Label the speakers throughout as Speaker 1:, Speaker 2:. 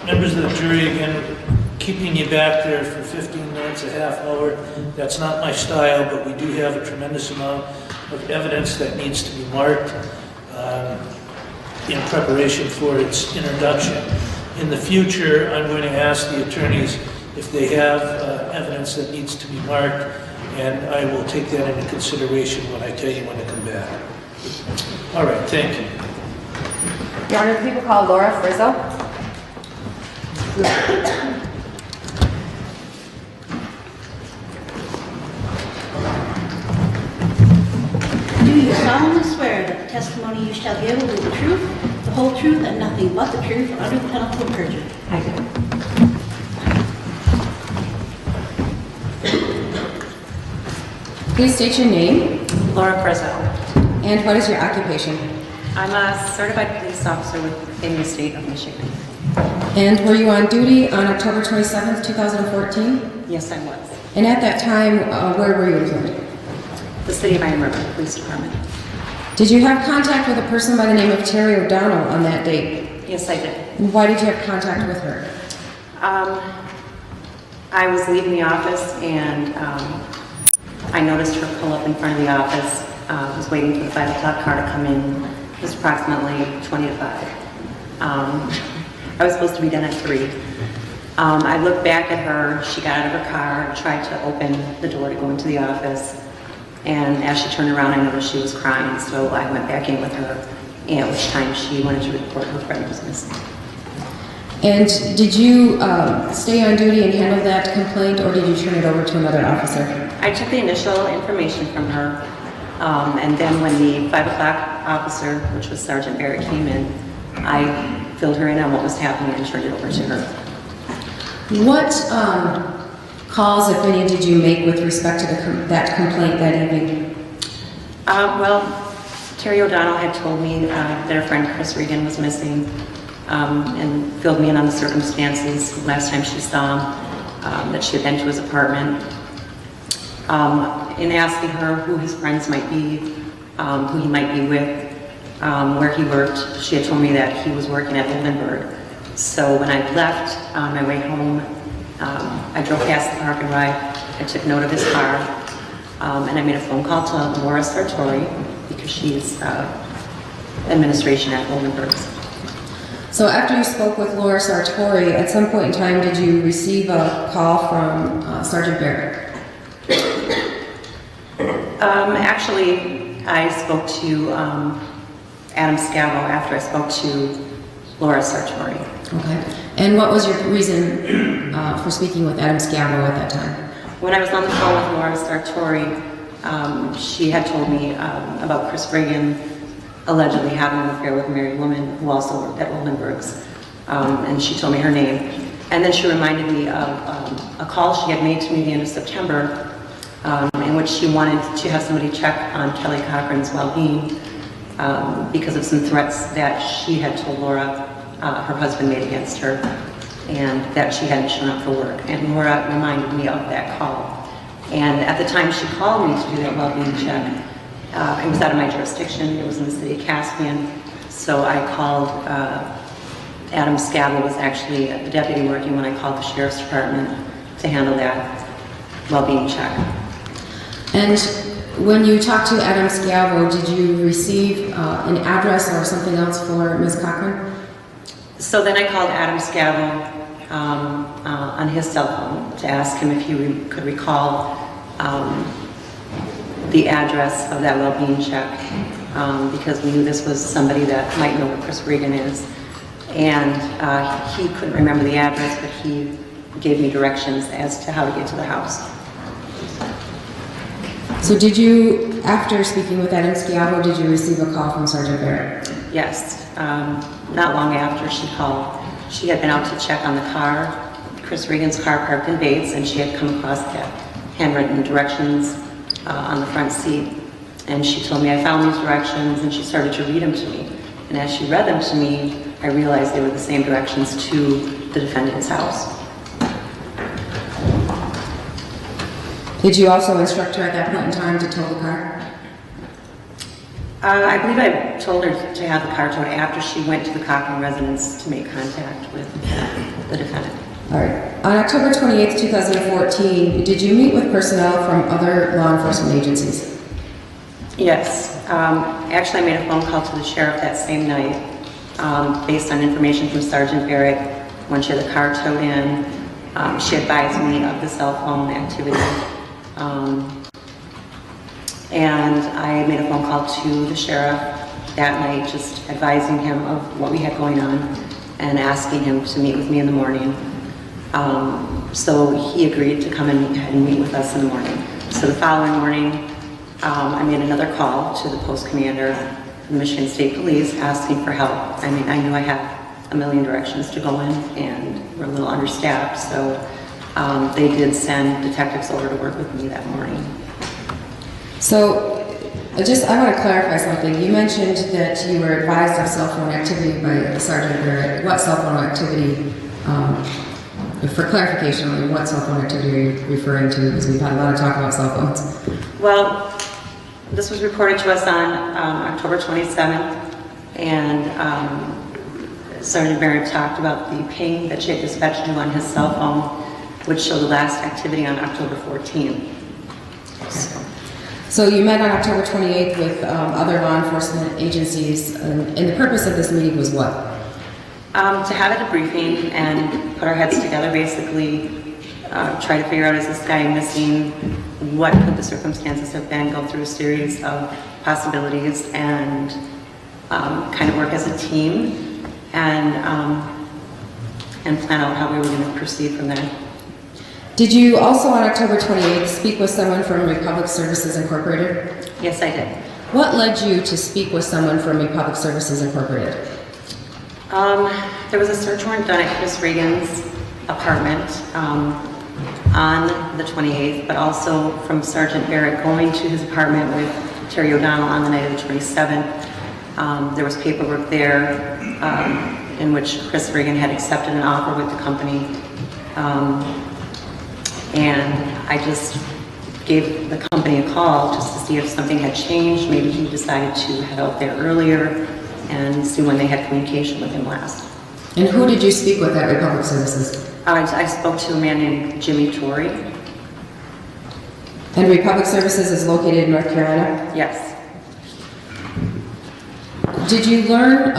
Speaker 1: Members of the jury, again, keeping you back there for 15 minutes, a half hour, that's not my style, but we do have a tremendous amount of evidence that needs to be marked in preparation for its introduction. In the future, I'm going to ask the attorneys if they have evidence that needs to be marked, and I will take that into consideration when I tell you when to come back. All right, thank you.
Speaker 2: Your Honor, people call Laura Frizzo.
Speaker 3: Do you solemnly swear that the testimony you shall give will be the truth, the whole truth, and nothing but the truth, under the penalty of perjury?
Speaker 2: I do.
Speaker 4: Please state your name
Speaker 5: Laura Frizzo.
Speaker 4: and what is your occupation?
Speaker 5: I'm a certified police officer in the state of Michigan.
Speaker 4: And were you on duty on October 27th, 2014?
Speaker 5: Yes, I was.
Speaker 4: And at that time, where were you employed?
Speaker 5: The City of Iron River Police Department.
Speaker 4: Did you have contact with a person by the name of Terry O'Donnell on that date?
Speaker 5: Yes, I did.
Speaker 4: And why did you have contact with her?
Speaker 5: I was leaving the office and I noticed her pull up in front of the office. I was waiting for the 5 o'clock car to come in. It was approximately 20 to 5. I was supposed to be done at 3. I looked back at her. She got out of her car, tried to open the door to go into the office. And as she turned around, I noticed she was crying. So I went back in with her, at which time she wanted to report her friend was missing.
Speaker 4: And did you stay on duty and handle that complaint, or did you turn it over to another officer?
Speaker 5: I took the initial information from her, and then when the 5 o'clock officer, which was Sergeant Barrett, came in, I filled her in on what was happening and turned it over to her.
Speaker 4: What calls, if any, did you make with respect to that complaint that evening?
Speaker 5: Well, Terry O'Donnell had told me that her friend Chris Regan was missing, and filled me in on the circumstances last time she saw him, that she had been to his apartment. In asking her who his friends might be, who he might be with, where he worked, she had told me that he was working at Oldenburg. So when I left on my way home, I drove past the park and ride. I took note of his car, and I made a phone call to Laura Sartori because she's administration at Oldenburg's.
Speaker 4: So after you spoke with Laura Sartori, at some point in time, did you receive a call from Sergeant Barrett?
Speaker 5: Actually, I spoke to Adam Scavo after I spoke to Laura Sartori.
Speaker 4: Okay. And what was your reason for speaking with Adam Scavo at that time?
Speaker 5: When I was on the phone with Laura Sartori, she had told me about Chris Regan allegedly having an affair with a married woman who also worked at Oldenburg's, and she told me her name. And then she reminded me of a call she had made to me at the end of September, in which she wanted to have somebody check on Kelly Cochran's well-being because of some threats that she had told Laura her husband made against her, and that she hadn't shown up for work. And Laura reminded me of that call. And at the time she called me to do that well-being check, it was out of my jurisdiction. It was in the city of Caspian. So I called, Adam Scavo was actually the deputy working when I called the sheriff's department to handle that well-being check.
Speaker 4: And when you talked to Adam Scavo, did you receive an address or something else for Ms. Cochran?
Speaker 5: So then I called Adam Scavo on his cell phone to ask him if he could recall the address of that well-being check, because we knew this was somebody that might know where Chris Regan is. And he couldn't remember the address, but he gave me directions as to how to get to the house.
Speaker 4: So did you, after speaking with Adam Scavo, did you receive a call from Sergeant Barrett?
Speaker 5: Yes, not long after she called. She had been out to check on the car, Chris Regan's car parked in Bates, and she had come across that handwritten directions on the front seat. And she told me I found these directions, and she started to read them to me. And as she read them to me, I realized they were the same directions to the defendant's house.
Speaker 4: Did you also instruct her at that point in time to tow the car?
Speaker 5: I believe I told her to have the car towed after she went to the Cochrane residence to make contact with the defendant.
Speaker 4: All right. On October 28th, 2014, did you meet with personnel from other law enforcement agencies?
Speaker 5: Yes. Actually, I made a phone call to the sheriff that same night based on information from Sergeant Barrett. When she had the car towed in, she advised me of the cell phone activity. And I made a phone call to the sheriff that night, just advising him of what we had going on and asking him to meet with me in the morning. So he agreed to come and meet with us in the morning. So the following morning, I made another call to the post commander from the Michigan State Police asking for help. I mean, I knew I had a million directions to go in and we're a little understaffed, so they did send detectives over to work with me that morning.
Speaker 4: So, I want to clarify something. You mentioned that you were advised of cell phone activity by Sergeant Barrett. What cell phone activity, for clarification, I mean, what cell phone activity are you referring to? Because we've had a lot of talk about cell phones.
Speaker 5: Well, this was reported to us on October 27th, and Sergeant Barrett talked about the ping that she had dispatched to on his cell phone, which showed the last activity on October 14th.
Speaker 4: So you met on October 28th with other law enforcement agencies, and the purpose of this meeting was what?
Speaker 5: To have a debriefing and put our heads together, basically try to figure out, is this guy missing? What could the circumstances have been? Go through a series of possibilities and kind of work as a team and plan out how we were going to proceed from there.
Speaker 4: Did you also on October 28th speak with someone from Republic Services Incorporated?
Speaker 5: Yes, I did.
Speaker 4: What led you to speak with someone from Republic Services Incorporated?
Speaker 5: There was a search warrant done at Chris Reagan's apartment on the 28th, but also from Sergeant Barrett going to his apartment with Terry O'Donnell on the night of the 27th. There was paperwork there in which Chris Reagan had accepted an offer with the company. And I just gave the company a call just to see if something had changed. Maybe he decided to head out there earlier and see when they had communication with him last.
Speaker 4: And who did you speak with at Republic Services?
Speaker 5: I spoke to a man named Jimmy Torrey.
Speaker 4: And Republic Services is located in North Carolina?
Speaker 5: Yes.
Speaker 4: Did you learn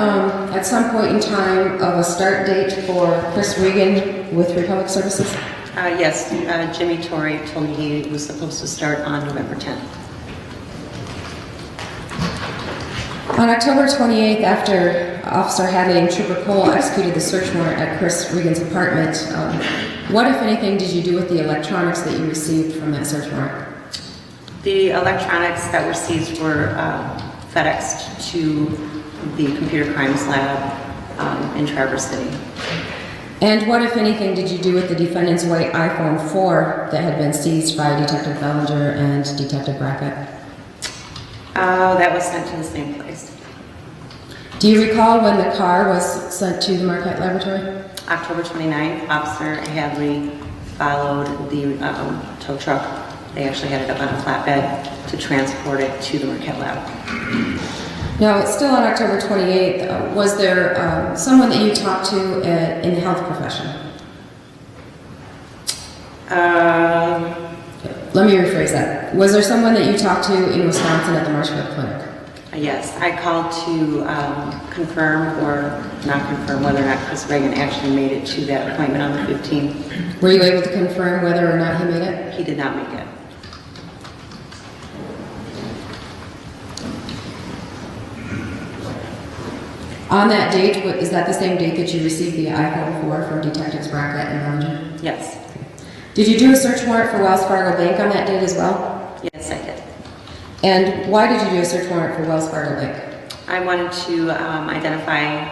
Speaker 4: at some point in time of a start date for Chris Reagan with Republic Services?
Speaker 5: Yes, Jimmy Torrey told me he was supposed to start on November 10th.
Speaker 4: On October 28th, after Officer Hadley and Trooper Cole executed the search warrant at Chris Reagan's apartment, what, if anything, did you do with the electronics that you received from that search warrant?
Speaker 5: The electronics that were seized were FedExed to the computer crimes lab in Traverse City.
Speaker 4: And what, if anything, did you do with the defendant's white iPhone 4 that had been seized by Detective Bellinger and Detective Brackett?
Speaker 5: That was sent to the same place.
Speaker 4: Do you recall when the car was sent to the Marquette Laboratory?
Speaker 5: October 29th, Officer Hadley followed the tow truck. They actually had it up on a flatbed to transport it to the Marquette lab.
Speaker 4: Now, still on October 28th, was there someone that you talked to in the health profession? Let me rephrase that. Was there someone that you talked to in Wisconsin at the Marshfield Clinic?
Speaker 5: Yes, I called to confirm or not confirm whether or not Chris Reagan actually made it to that appointment on the 15th.
Speaker 4: Were you able to confirm whether or not he made it?
Speaker 5: He did not make it.
Speaker 4: On that date, is that the same date that you received the iPhone 4 from Detectives Brackett and Bellinger?
Speaker 5: Yes.
Speaker 4: Did you do a search warrant for Wells Fargo Bank on that date as well?
Speaker 5: Yes, I did.
Speaker 4: And why did you do a search warrant for Wells Fargo Bank?
Speaker 5: I wanted to identify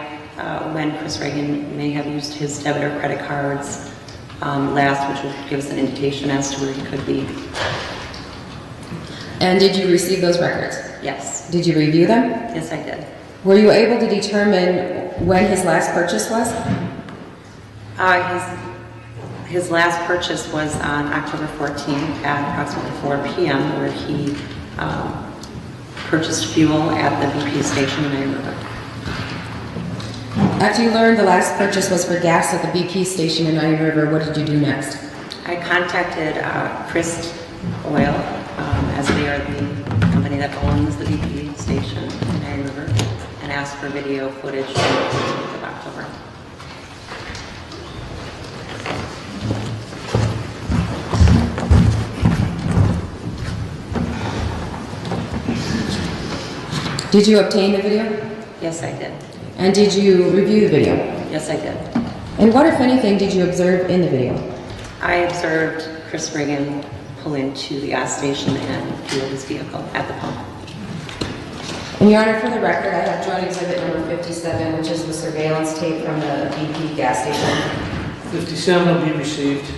Speaker 5: when Chris Reagan may have used his debit or credit cards last, which would give us an indication as to where he could be.
Speaker 4: And did you receive those records?
Speaker 5: Yes.
Speaker 4: Did you review them?
Speaker 5: Yes, I did.
Speaker 4: Were you able to determine when his last purchase was?
Speaker 5: His last purchase was on October 14th at approximately 4 p.m. where he purchased fuel at the BP station in Iron River.
Speaker 4: After you learned the last purchase was for gas at the BP station in Iron River, what did you do next?
Speaker 5: I contacted Christ Oil, as they are the company that owns the BP station in Iron River, and asked for video footage from the 15th of October.
Speaker 4: Did you obtain the video?
Speaker 5: Yes, I did.
Speaker 4: And did you review the video?
Speaker 5: Yes, I did.
Speaker 4: And what, if anything, did you observe in the video?
Speaker 5: I observed Chris Reagan pull into the gas station and fuel his vehicle at the pump.
Speaker 4: And Your Honor, for the record, I have joint exhibit number 57, which is the surveillance tape from the BP gas station.
Speaker 1: 57 will be received.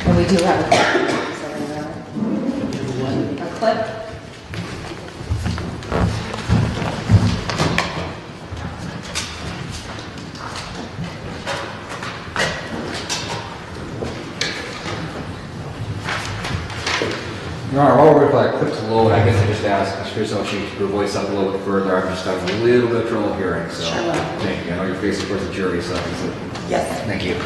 Speaker 4: And we do have a clip.
Speaker 6: Your Honor, while we're waiting for that clip to load, I guess I just asked Ms. Rizzo if she could her voice up a little bit further. I'm just having a little bit of trouble hearing, so.
Speaker 5: Sure will.
Speaker 6: Thank you. I know you're facing towards the jury, so.
Speaker 5: Yes.
Speaker 6: Thank you.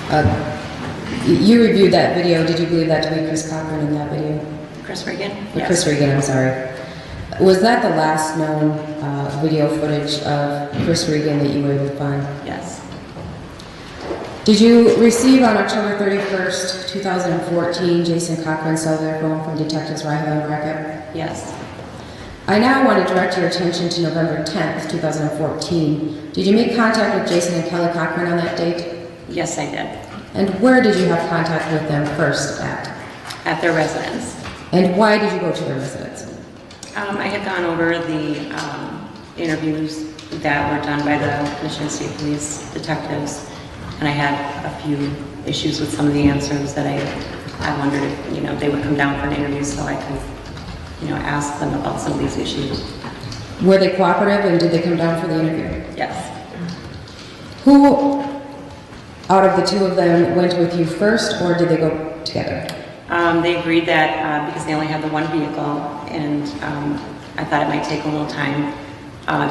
Speaker 4: You reviewed that video. Did you believe that to be Chris Cochran in that video?
Speaker 5: Chris Regan?
Speaker 4: Or Chris Regan, I'm sorry. Was that the last known video footage of Chris Regan that you were able to find?
Speaker 5: Yes.
Speaker 4: Did you receive on October 31st, 2014, Jason Cochran's cellular phone from Detectives Helen and Rackett?
Speaker 5: Yes.
Speaker 4: I now want to direct your attention to November 10th, 2014. Did you make contact with Jason and Kelly Cochran on that date?
Speaker 5: Yes, I did.
Speaker 4: And where did you have contact with them first at?
Speaker 5: At their residence.
Speaker 4: And why did you go to their residence?
Speaker 5: I had gone over the interviews that were done by the Michigan State Police detectives, and I had a few issues with some of the answers that I wondered if, you know, they would come down for an interview so I could, you know, ask them about some of these issues.
Speaker 4: Were they cooperative and did they come down for the interview?
Speaker 5: Yes.
Speaker 4: Who out of the two of them went with you first, or did they go together?
Speaker 5: They agreed that because they only had the one vehicle, and I thought it might take a little time.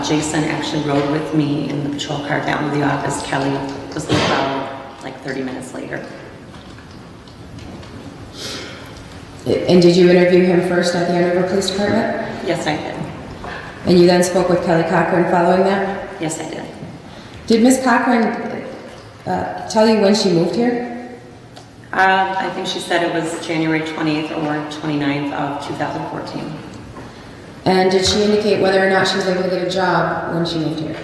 Speaker 5: Jason actually rode with me in the patrol car down to the office. Kelly was in the car like 30 minutes later.
Speaker 4: And did you interview him first at the Andover Police Department?
Speaker 5: Yes, I did.
Speaker 4: And you then spoke with Kelly Cochran following that?
Speaker 5: Yes, I did.
Speaker 4: Did Ms. Cochran tell you when she moved here?
Speaker 5: I think she said it was January 20th or 29th of 2014.
Speaker 4: And did she indicate whether or not she was able to get a job when she moved here?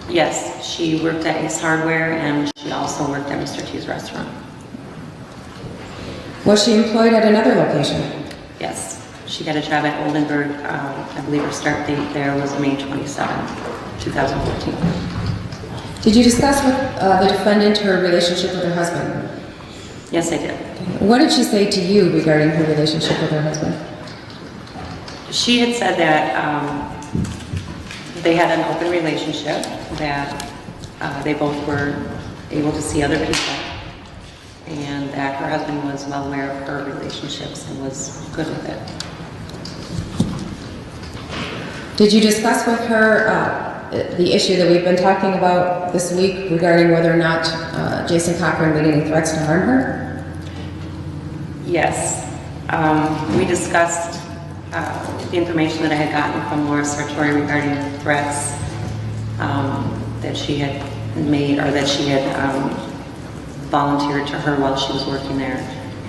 Speaker 5: Yes, she worked at Ace Hardware and she also worked at Mr. T's restaurant.
Speaker 4: Was she employed at another location?
Speaker 5: Yes, she got a job at Oldenburg. I believe her start date there was May 27th, 2014.
Speaker 4: Did you discuss with the defendant her relationship with her husband?
Speaker 5: Yes, I did.
Speaker 4: What did she say to you regarding her relationship with her husband?
Speaker 5: She had said that they had an open relationship, that they both were able to see other people, and that her husband was well aware of her relationships and was good with it.
Speaker 4: Did you discuss with her the issue that we've been talking about this week regarding whether or not Jason Cochran made any threats to harm her?
Speaker 5: Yes. We discussed the information that I had gotten from Laura Sartori regarding threats that she had made, or that she had volunteered to her while she was working there,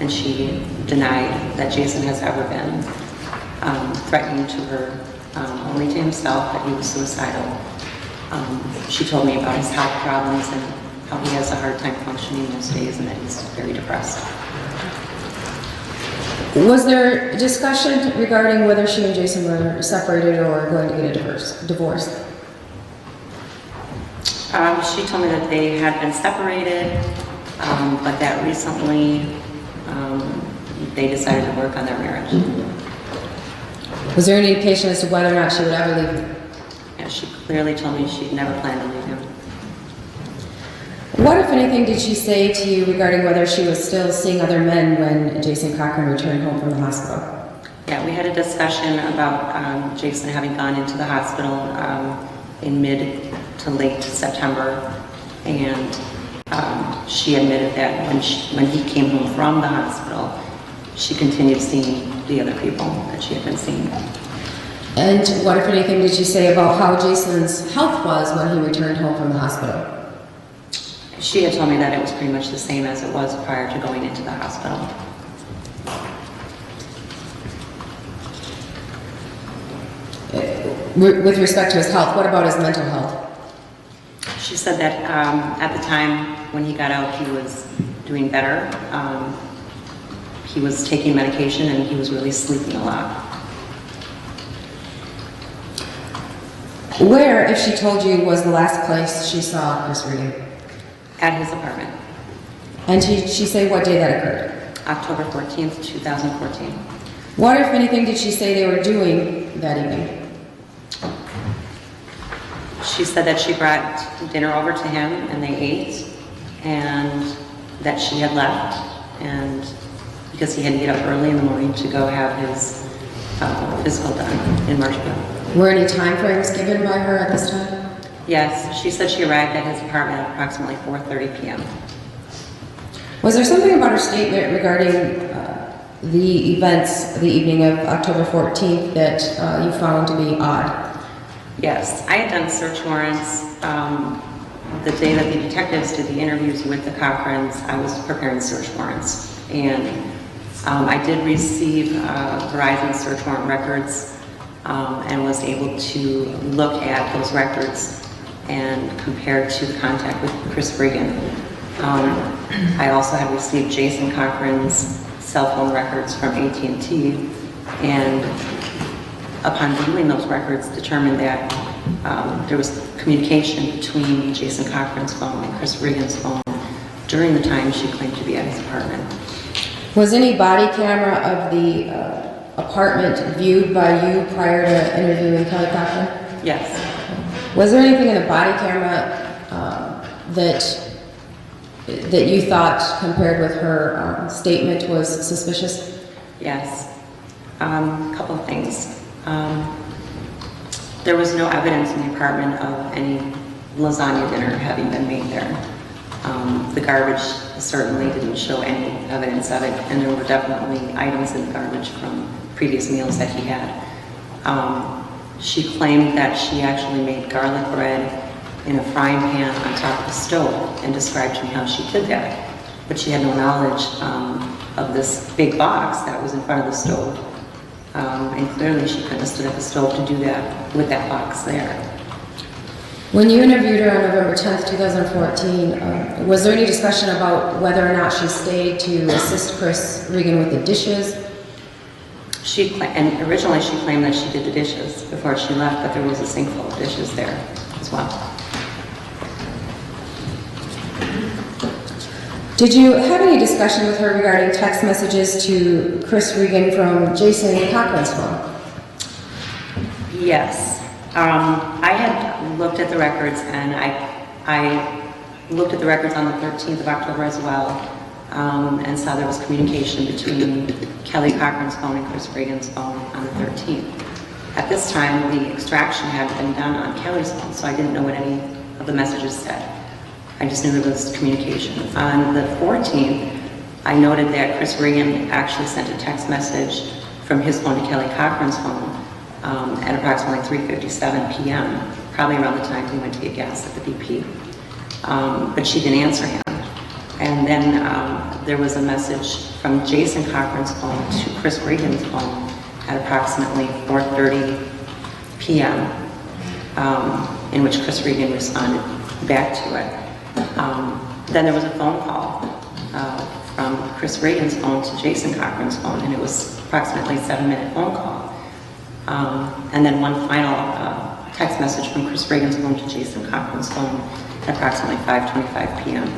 Speaker 5: and she denied that Jason has ever been threatening to her, only to himself, that he was suicidal. She told me about his health problems and how he has a hard time functioning those days and that he's very depressed.
Speaker 4: Was there discussion regarding whether she and Jason were separated or going to get a divorce?
Speaker 5: She told me that they had been separated, but that recently they decided to work on their marriage.
Speaker 4: Was there any indication as to whether or not she would ever leave him?
Speaker 5: Yeah, she clearly told me she'd never planned to leave him.
Speaker 4: What, if anything, did she say to you regarding whether she was still seeing other men when Jason Cochran returned home from the hospital?
Speaker 5: Yeah, we had a discussion about Jason having gone into the hospital in mid to late September, and she admitted that when he came home from the hospital, she continued seeing the other people that she had been seeing.
Speaker 4: And what, if anything, did she say about how Jason's health was when he returned home from the hospital?
Speaker 5: She had told me that it was pretty much the same as it was prior to going into the hospital.
Speaker 4: With respect to his health, what about his mental health?
Speaker 5: She said that at the time when he got out, he was doing better. He was taking medication and he was really sleeping a lot.
Speaker 4: Where, if she told you, was the last place she saw Chris Regan?
Speaker 5: At his apartment.
Speaker 4: And did she say what day that occurred?
Speaker 5: October 14th, 2014.
Speaker 4: What, if anything, did she say they were doing that evening?
Speaker 5: She said that she brought dinner over to him and they ate, and that she had left, and because he had to get up early in the morning to go have his physical done in Marshville.
Speaker 4: Were any time frames given by her at this time?
Speaker 5: Yes, she said she arrived at his apartment at approximately 4:30 p.m.
Speaker 4: Was there something about her statement regarding the events the evening of October 14th that you found to be odd?
Speaker 5: Yes, I had done search warrants. The day that the detectives did the interviews with the Cochrans, I was preparing search warrants. And I did receive Verizon search warrant records and was able to look at those records and compare to the contact with Chris Brigham. I also had received Jason Cochran's cell phone records from AT&T, and upon viewing those records, determined that there was communication between Jason Cochran's phone and Chris Brigam's phone during the time she claimed to be at his apartment.
Speaker 4: Was any body camera of the apartment viewed by you prior to interviewing Kelly Cochran?
Speaker 5: Yes.
Speaker 4: Was there anything in the body camera that you thought, compared with her statement, was suspicious?
Speaker 5: Yes. A couple of things. There was no evidence in the apartment of any lasagna dinner having been made there. The garbage certainly didn't show any evidence of it, and there were definitely items in the garbage from previous meals that he had. She claimed that she actually made garlic bread in a frying pan on top of the stove and described to me how she did that. But she had no knowledge of this big box that was in front of the stove. And clearly she couldn't have stood at the stove to do that with that box there.
Speaker 4: When you interviewed her on November 10th, 2014, was there any discussion about whether or not she stayed to assist Chris Regan with the dishes?
Speaker 5: And originally she claimed that she did the dishes before she left, but there was a sink full of dishes there as well.
Speaker 4: Did you have any discussion with her regarding text messages to Chris Regan from Jason Cochran's phone?
Speaker 5: Yes. I had looked at the records, and I looked at the records on the 13th of October as well, and saw there was communication between Kelly Cochran's phone and Chris Regan's phone on the 13th. At this time, the extraction hadn't been done on Kelly's phone, so I didn't know what any of the messages said. I just knew there was communication. On the 14th, I noted that Chris Regan actually sent a text message from his phone to Kelly Cochran's phone at approximately 3:57 p.m., probably around the time he went to get gas at the BP. But she didn't answer him. And then there was a message from Jason Cochran's phone to Chris Regan's phone at approximately 4:30 p.m., in which Chris Regan responded back to it. Then there was a phone call from Chris Regan's phone to Jason Cochran's phone, and it was approximately a 7-minute phone call. And then one final text message from Chris Regan's phone to Jason Cochran's phone at approximately 5:25 p.m.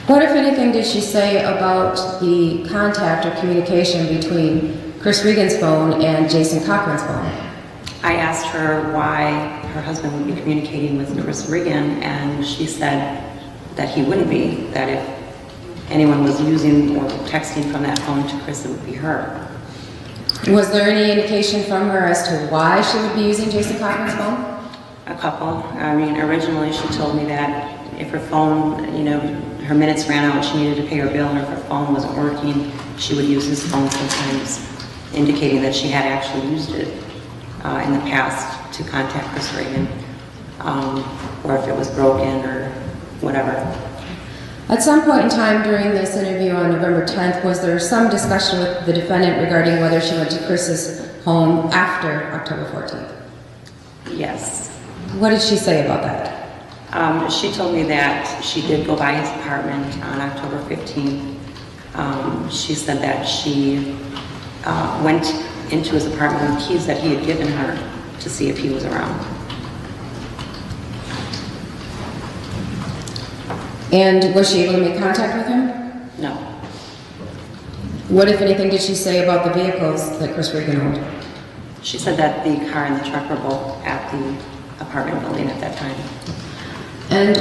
Speaker 4: What, if anything, did she say about the contact or communication between Chris Regan's phone and Jason Cochran's phone?
Speaker 5: I asked her why her husband would be communicating with Chris Regan, and she said that he wouldn't be, that if anyone was using or texting from that phone to Chris, it would be her.
Speaker 4: Was there any indication from her as to why she would be using Jason Cochran's phone?
Speaker 5: A couple. I mean, originally she told me that if her phone, her minutes ran out and she needed to pay her bill, or if her phone wasn't working, she would use his phone sometimes, indicating that she had actually used it in the past to contact Chris Regan, or if it was broken or whatever.
Speaker 4: At some point in time during this interview on November 10th, was there some discussion with the defendant regarding whether she went to Chris's home after October 14th?
Speaker 5: Yes.
Speaker 4: What did she say about that?
Speaker 5: She told me that she did go by his apartment on October 15th. She said that she went into his apartment with keys that he had given her to see if he was around.
Speaker 4: And was she able to make contact with him?
Speaker 5: No.
Speaker 4: What, if anything, did she say about the vehicles that Chris Regan owned?
Speaker 5: She said that the car and the truck were both at the apartment building at that time.
Speaker 4: And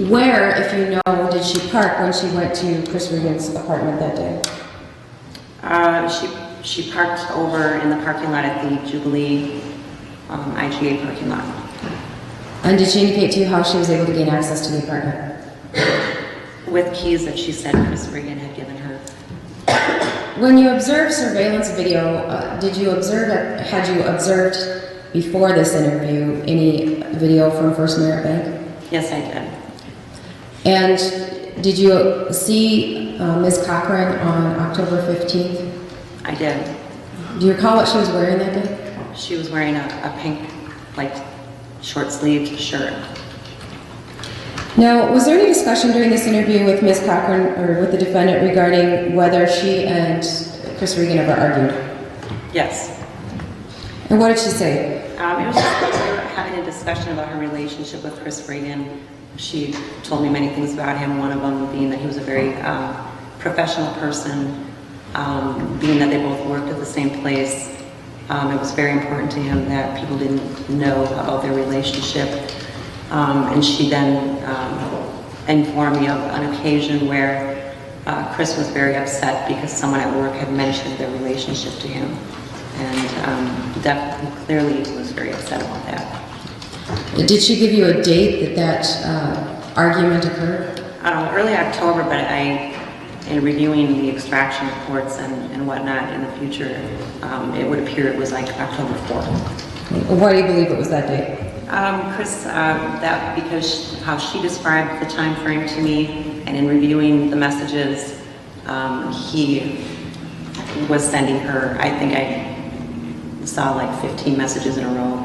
Speaker 4: where, if you know, did she park when she went to Chris Regan's apartment that day?
Speaker 5: She parked over in the parking lot at the Jubilee IGA parking lot.
Speaker 4: And did she indicate to you how she was able to gain access to the apartment?
Speaker 5: with keys that she said Chris Regan had given her.
Speaker 4: When you observed surveillance video, had you observed before this interview any video from First Merit Bank?
Speaker 5: Yes, I did.
Speaker 4: And did you see Ms. Cochran on October 15th?
Speaker 5: I did.
Speaker 4: Do you recall what she was wearing that day?
Speaker 5: She was wearing a pink, like, short-sleeved shirt.
Speaker 4: Now, was there any discussion during this interview with Ms. Cochran or with the defendant regarding whether she and Chris Regan ever argued?
Speaker 5: Yes.
Speaker 4: And what did she say?
Speaker 5: It was just like we were having a discussion about her relationship with Chris Regan. She told me many things about him, one of them being that he was a very professional person, being that they both worked at the same place. It was very important to him that people didn't know about their relationship. And she then informed me of an occasion where Chris was very upset because someone at work had mentioned their relationship to him. And definitely, clearly was very upset about that.
Speaker 4: Did she give you a date that argument occurred?
Speaker 5: Early October, but in reviewing the extraction reports and whatnot in the future, it would appear it was like October 4th.
Speaker 4: Why do you believe it was that date?
Speaker 5: Chris, because how she described the time frame to me, and in reviewing the messages, he was sending her, I think I saw like 15 messages in a row,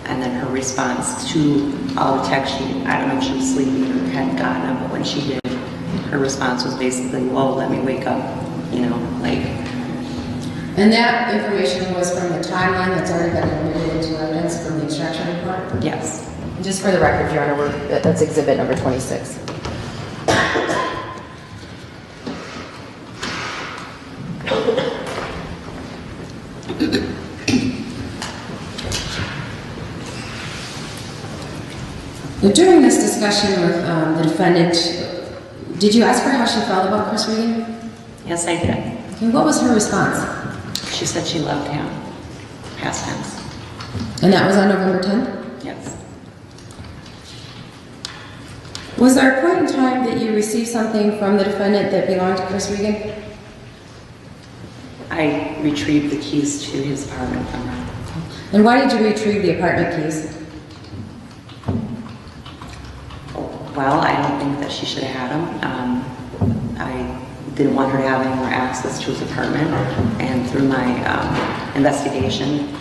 Speaker 5: and then her response to all the text, I don't know if she was sleeping or hadn't gotten them, but when she did, her response was basically, whoa, let me wake up, like.
Speaker 4: And that information was from the timeline that's already been admitted into evidence from the extraction report?
Speaker 5: Yes.
Speaker 2: Just for the record, Your Honor, that's exhibit number 26.
Speaker 4: During this discussion with the defendant, did you ask her how she felt about Chris Regan?
Speaker 5: Yes, I did.
Speaker 4: And what was her response?
Speaker 5: She said she loved him. Past tense.
Speaker 4: And that was on November 10th?
Speaker 5: Yes.
Speaker 4: Was there a point in time that you received something from the defendant that belonged to Chris Regan?
Speaker 5: I retrieved the keys to his apartment from her.
Speaker 4: And why did you retrieve the apartment keys?
Speaker 5: Well, I don't think that she should have had them. I didn't want her to have any more access to his apartment. And through my investigation,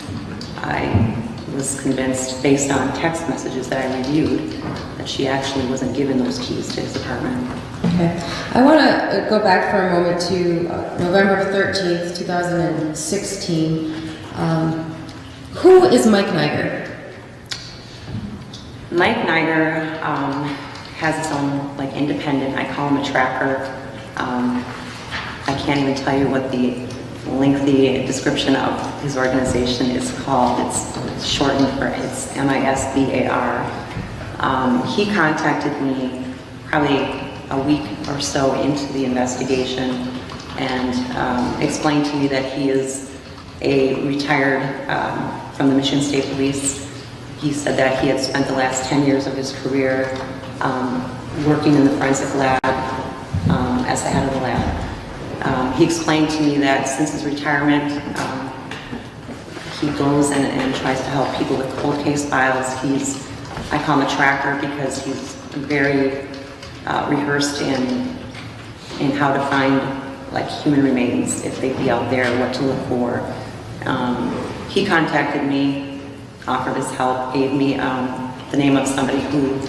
Speaker 5: I was convinced, based on text messages that I reviewed, that she actually wasn't given those keys to his apartment.
Speaker 4: Okay. I want to go back for a moment to November 13th, 2016. Who is Mike Langner?
Speaker 5: Mike Langner has his own, like, independent, I call him a tracker. I can't even tell you what the lengthy description of his organization is called. It's shortened for it's MISBAR. He contacted me probably a week or so into the investigation and explained to me that he is a retired from the Michigan State Police. He said that he had spent the last 10 years of his career working in the forensic lab as the head of the lab. He explained to me that since his retirement, he goes and tries to help people with cold case files. I call him a tracker because he's very rehearsed in how to find, like, human remains, if they'd be out there, what to look for. He contacted me, offered his help, gave me the name of somebody who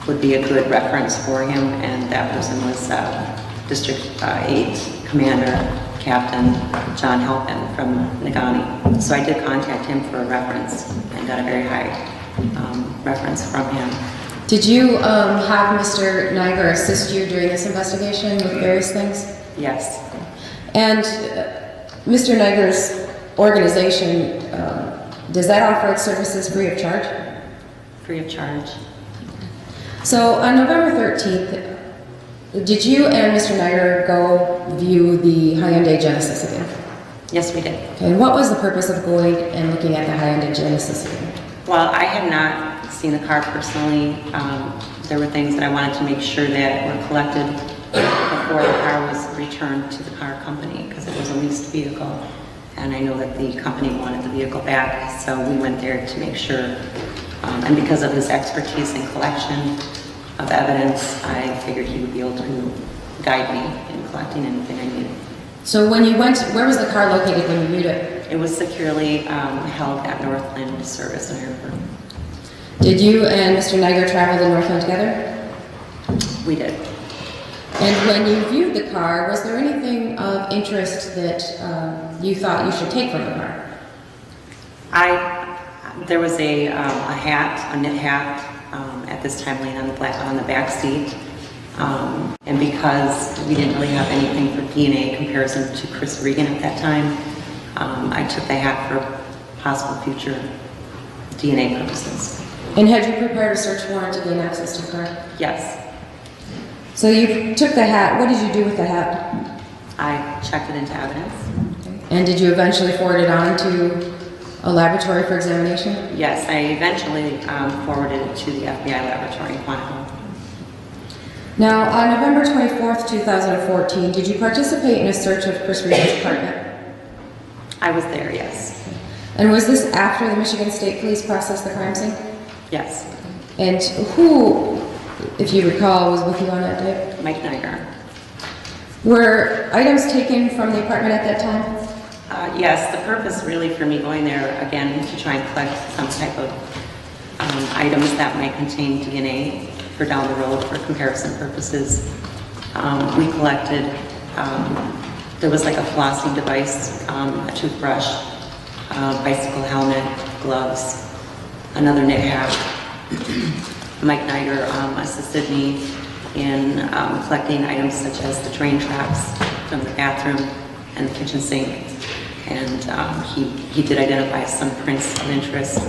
Speaker 5: would be a good reference for him, and that person was District 8 Commander Captain John Helen from Nagani. So I did contact him for a reference and got a very high reference from him.
Speaker 4: Did you have Mr. Niger assist you during this investigation with various things?
Speaker 5: Yes.
Speaker 4: And Mr. Niger's organization, does that offer its services free of charge?
Speaker 5: Free of charge.
Speaker 4: So on November 13th, did you and Mr. Niger go view the Hyundai Genesis again?
Speaker 5: Yes, we did.
Speaker 4: Okay, and what was the purpose of going and looking at the Hyundai Genesis again?
Speaker 5: Well, I had not seen the car personally. There were things that I wanted to make sure that were collected before the car was returned to the car company, because it was a leased vehicle. And I know that the company wanted the vehicle back, so we went there to make sure. And because of his expertise in collection of evidence, I figured he would be able to guide me in collecting anything I needed.
Speaker 4: So when you went, where was the car located when you viewed it?
Speaker 5: It was securely held at Northland Service in Airport.
Speaker 4: Did you and Mr. Niger travel to Northland together?
Speaker 5: We did.
Speaker 4: And when you viewed the car, was there anything of interest that you thought you should take from the car?
Speaker 5: There was a hat, a knit hat, at this time laying on the back seat. And because we didn't really have anything for DNA comparison to Chris Regan at that time, I took the hat for possible future DNA purposes.
Speaker 4: And had you prepared a search warrant to gain access to the car?
Speaker 5: Yes,
Speaker 4: So you took the hat. What did you do with the hat?
Speaker 5: I checked it into evidence.
Speaker 4: And did you eventually forward it on to a laboratory for examination?
Speaker 5: Yes, I eventually forwarded it to the FBI laboratory in Quantico.
Speaker 4: Now, on November 24th, 2014, did you participate in a search of Chris Regan's apartment?
Speaker 5: I was there, yes.
Speaker 4: And was this after the Michigan State Police processed the crime scene?
Speaker 5: Yes,
Speaker 4: And who, if you recall, was with you on that day?
Speaker 5: Mike Niger.
Speaker 4: Were items taken from the apartment at that time?
Speaker 5: Yes, the purpose really for me going there, again, to try and collect some type of items that might contain DNA for down the road for comparison purposes. We collected, there was like a flossing device, a toothbrush, bicycle helmet, gloves, another knit hat. Mike Niger assisted me in collecting items such as the drain traps from the bathroom and the kitchen sink. And he did identify some prints of interest.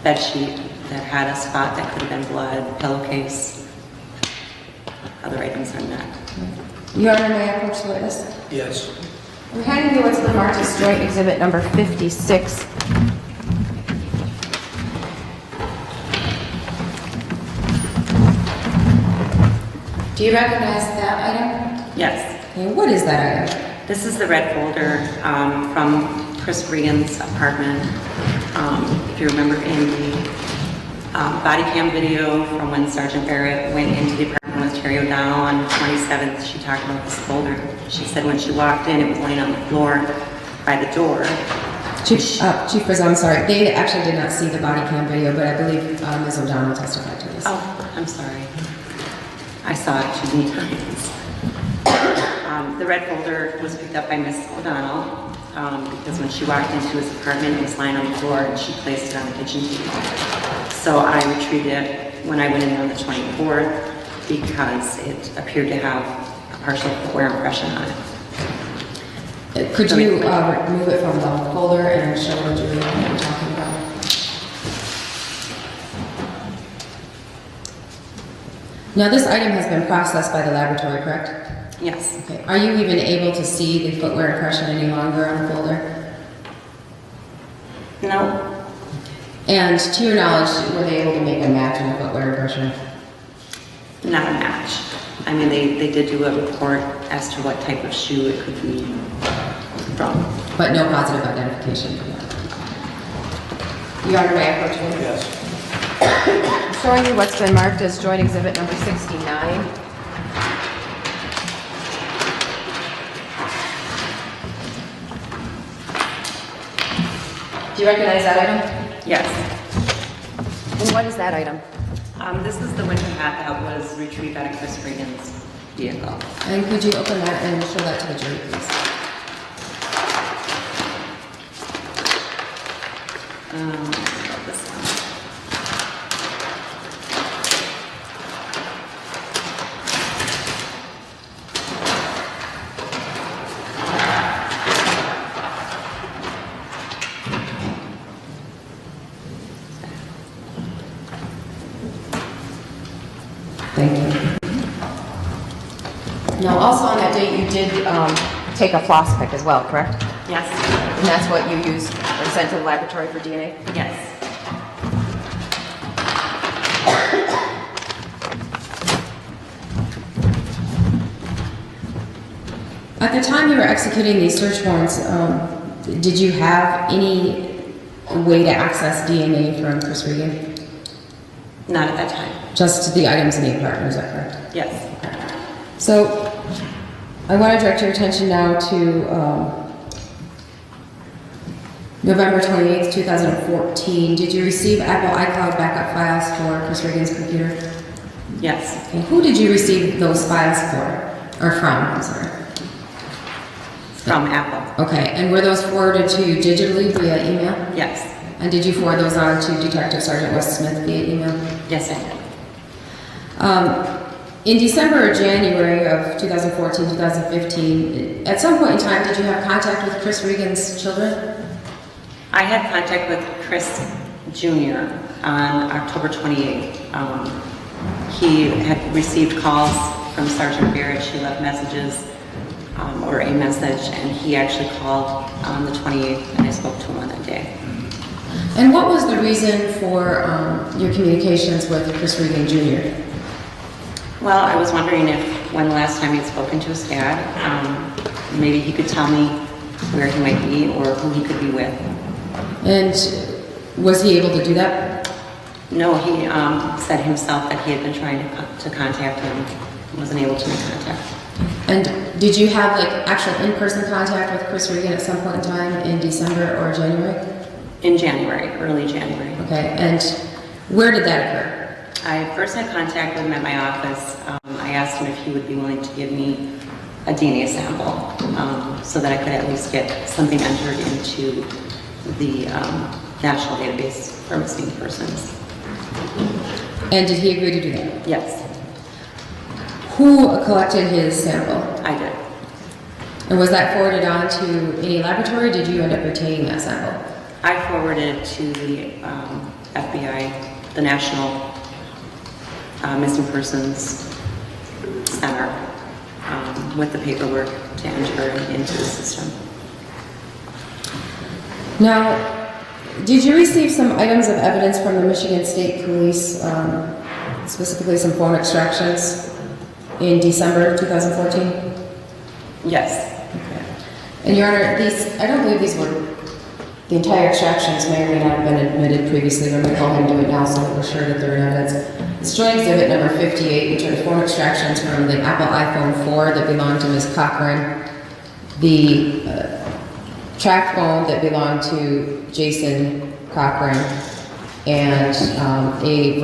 Speaker 5: Bed sheet that had a spot that could have been blood, pillowcase, other items on that.
Speaker 4: Your Honor, may I approach the witness?
Speaker 1: Yes.
Speaker 2: I'm handing you what's been marked as joint exhibit number 56.
Speaker 4: Do you recognize that item?
Speaker 5: Yes,
Speaker 4: Okay, what is that item?
Speaker 5: this is the red folder from Chris Regan's apartment. If you remember in the body cam video from when Sergeant Barrett went into the apartment with Terry O'Donnell on the 27th, she talked about this folder. She said when she walked in, it was laying on the floor by the door.
Speaker 4: Chief Brizzo, I'm sorry. They actually did not see the body cam video, but I believe Ms. O'Donnell testified to this.
Speaker 5: Oh, I'm sorry. I saw it too many times. The red folder was picked up by Ms. O'Donnell because when she walked into his apartment, it was lying on the floor and she placed it on the kitchen table. So I retrieved it when I went in there on the 24th because it appeared to have a partial footwear impression on it.
Speaker 4: Could you remove it from the folder and show the jury what you're talking about? Now, this item has been processed by the laboratory, correct?
Speaker 5: Yes.
Speaker 4: Okay. Are you even able to see the footwear impression any longer on the folder?
Speaker 5: No,
Speaker 4: And to your knowledge, were they able to make a match in the footwear impression?
Speaker 5: not a match. I mean, they did do a report as to what type of shoe it could be from.
Speaker 4: But no positive identification. Your Honor, may I approach you?
Speaker 1: Yes.
Speaker 2: I'm showing you what's been marked as joint exhibit number 69. Do you recognize that item?
Speaker 5: Yes.
Speaker 2: And what is that item?
Speaker 5: This is the winter hat that was retrieved out of Chris Regan's vehicle.
Speaker 4: And could you open that and show that to the jury, please?
Speaker 5: This one.
Speaker 2: Thank you. Now, also on that date, you did take a floss pick as well, correct?
Speaker 5: Yes.
Speaker 2: And that's what you used or sent to the laboratory for DNA?
Speaker 5: Yes.
Speaker 4: At the time you were executing these search warrants, did you have any way to access DNA from Chris Regan?
Speaker 5: Not at that time.
Speaker 4: Just the items in the apartment, is that correct?
Speaker 5: Yes.
Speaker 4: So, I want to direct your attention now to November 28th, 2014. Did you receive Apple iCloud backup files for Chris Regan's computer?
Speaker 5: Yes.
Speaker 4: Okay. Who did you receive those files for? Or from, I'm sorry.
Speaker 5: From Apple.
Speaker 4: Okay, and were those forwarded to you digitally via email?
Speaker 5: Yes.
Speaker 4: And did you forward those on to Detective Sergeant Wes Smith via email?
Speaker 5: Yes, I did.
Speaker 4: In December or January of 2014, 2015, at some point in time, did you have contact with Chris Regan's children?
Speaker 5: I had contact with Chris Jr. on October 28th. He had received calls from Sergeant Barrett. She left messages, or a message, and he actually called on the 28th, and I spoke to him on that day.
Speaker 4: And what was the reason for your communications with Chris Regan Jr.?
Speaker 5: Well, I was wondering if, when the last time he'd spoken to his dad, maybe he could tell me where he might be or who he could be with.
Speaker 4: And was he able to do that?
Speaker 5: No, he said himself that he had been trying to contact him, wasn't able to make contact.
Speaker 4: And did you have like actual in-person contact with Chris Regan at some point in time in December or January?
Speaker 5: In January, early January.
Speaker 4: Okay, and where did that occur?
Speaker 5: I first had contact with him at my office. I asked him if he would be willing to give me a DNA sample so that I could at least get something entered into the national database for missing persons.
Speaker 4: And did he agree to do that?
Speaker 5: Yes,
Speaker 4: Who collected his sample?
Speaker 5: I did.
Speaker 4: And was that forwarded on to any laboratory, or did you end up retaining that sample?
Speaker 5: I forwarded it to the FBI, the National Missing Persons Center, with the paperwork to enter into the system.
Speaker 4: Now, did you receive some items of evidence from the Michigan State Police, specifically some phone extractions in December 2014?
Speaker 5: Yes.
Speaker 4: And Your Honor, I don't believe these were, the entire extractions may or may not have been admitted previously. We're going to go ahead and do it now so that we're sure that they're in evidence. It's Joint Exhibit number 58, which are the phone extractions from the Apple iPhone 4 that belonged to Ms. Cochran, the track phone that belonged to Jason Cochran, and a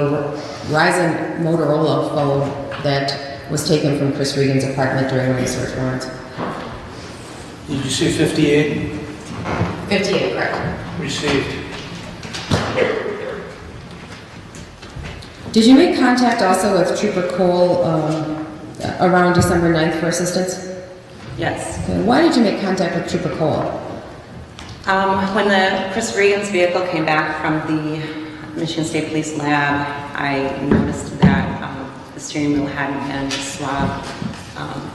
Speaker 4: Verizon Motorola phone that was taken from Chris Regan's apartment during one of the search warrants.
Speaker 1: Did you say 58?
Speaker 4: 58, correct.
Speaker 1: Received.
Speaker 4: Did you make contact also with Trooper Cole around December 9th for assistance?
Speaker 5: Yes.
Speaker 4: Okay. Why did you make contact with Trooper Cole?
Speaker 5: When the Chris Regan's vehicle came back from the Michigan State Police lab, I noticed that the steering wheel hadn't been swabbed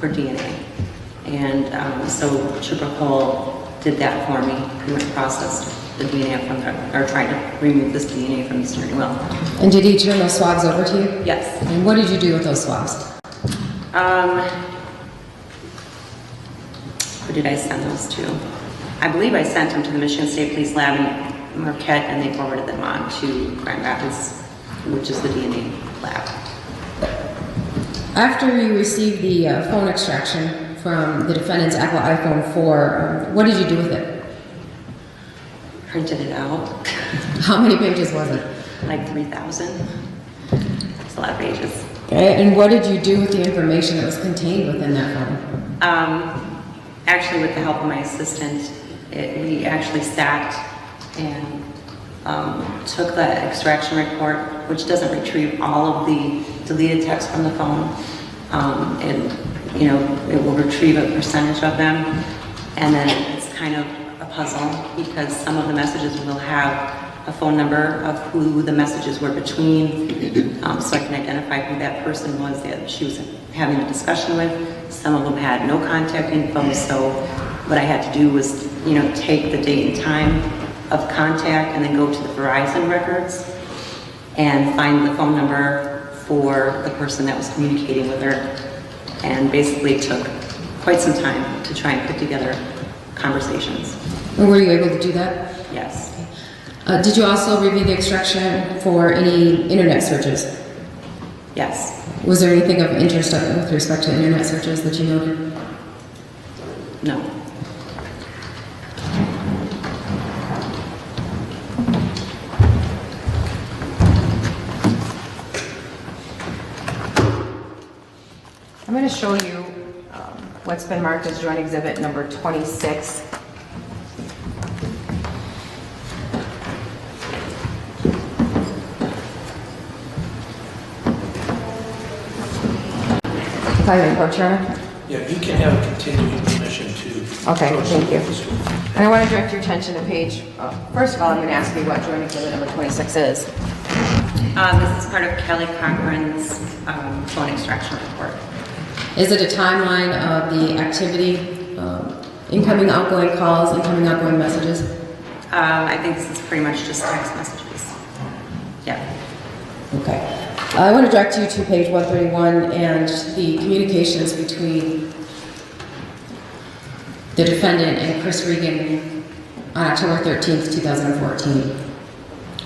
Speaker 5: for DNA. And so Trooper Cole did that for me. He was processed the DNA from or tried to remove this DNA from the steering wheel.
Speaker 4: And did he turn those swabs over to you?
Speaker 5: Yes.
Speaker 4: And what did you do with those swabs?
Speaker 5: Who did I send those to? I believe I sent them to the Michigan State Police lab in Marquette, and they forwarded them on to Grand Rapids, which is the DNA lab.
Speaker 4: After you received the phone extraction from the defendant's Apple iPhone 4, what did you do with it?
Speaker 5: Printed it out.
Speaker 4: How many pages was it?
Speaker 5: Like 3,000. It's a lot of pages.
Speaker 4: Okay, and what did you do with the information that was contained within that phone?
Speaker 5: Actually, with the help of my assistant, we actually sat and took the extraction report, which doesn't retrieve all of the deleted text from the phone. And, you know, it will retrieve a percentage of them. And then it's kind of a puzzle because some of the messages will have a phone number of who the messages were between, so I can identify who that person was that she was having a discussion with. Some of them had no contact info, so what I had to do was, you know, take the date and time of contact and then go to the Verizon records and find the phone number for the person that was communicating with her, and basically took quite some time to try and put together conversations.
Speaker 4: And were you able to do that?
Speaker 5: Yes.
Speaker 4: Did you also review the extraction for any internet searches?
Speaker 5: Yes.
Speaker 4: Was there anything of interest with respect to internet searches that you noted?
Speaker 5: No.
Speaker 2: I'm going to show you what's been marked as joint exhibit number 26. If I may approach, Your Honor?
Speaker 1: Yeah, you can have a continuing permission to.
Speaker 2: Okay,
Speaker 1: proceed
Speaker 2: thank you.
Speaker 1: with this one.
Speaker 2: And I want to direct your attention to page, first of all, I'm going to ask you what joint exhibit number 26 is.
Speaker 5: This is part of Kelly Cochran's phone extraction report.
Speaker 4: Is it a timeline of the activity, incoming, outgoing calls, incoming, outgoing messages?
Speaker 5: I think this is pretty much just text messages. Yeah.
Speaker 4: Okay. I want to direct you to page 131 and the communications between the defendant and Chris Regan on October 13th, 2014.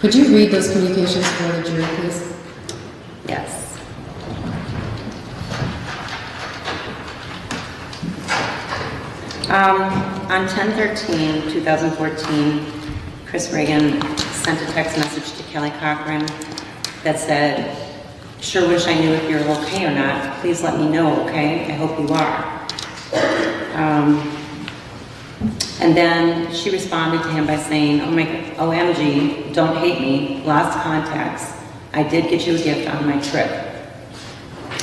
Speaker 4: Could you read those communications for the jury, please?
Speaker 5: Yes. On 10/13/2014, Chris Regan sent a text message to Kelly Cochran that said, "Sure wish I knew if you're okay or not. Please let me know, okay? I hope you are." And then she responded to him by saying, "OMG, don't hate me, lost contacts. I did get you a gift on my trip."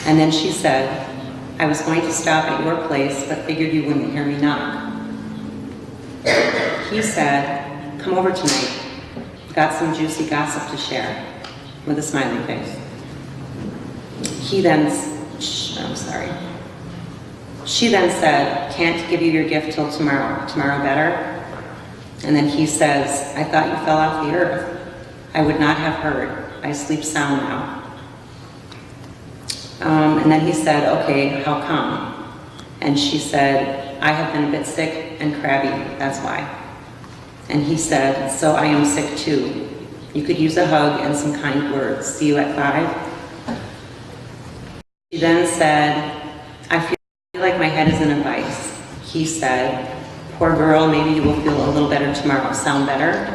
Speaker 5: And then she said, "I was going to stop at your place, but figured you wouldn't hear me knock." He said, "Come over tonight. Got some juicy gossip to share," with a smiley face. She then said, "Can't give you your gift till tomorrow. Tomorrow better?" And then he says, "I thought you fell off the earth. I would not have heard. I sleep sound now." And then he said, "Okay, how come?" And she said, "I have been a bit sick and crabby, that's why." And he said, "So I am sick too. You could use a hug and some kind words. See you at 5. She then said, "I feel like my head is in a vice." He said, "Poor girl, maybe you will feel a little better tomorrow. Sound better?"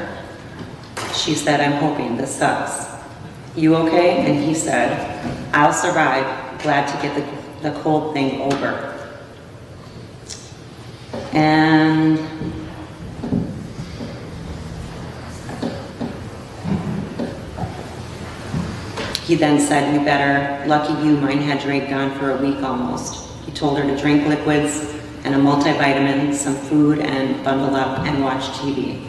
Speaker 5: She said, "I'm hoping. This sucks. You okay?" And he said, "I'll survive. Glad to get the cold thing over." And he then said, "You better. Lucky you, mine had dragged on for a week almost." He told her to drink liquids and a multivitamin, some food, and bundle up and watch TV.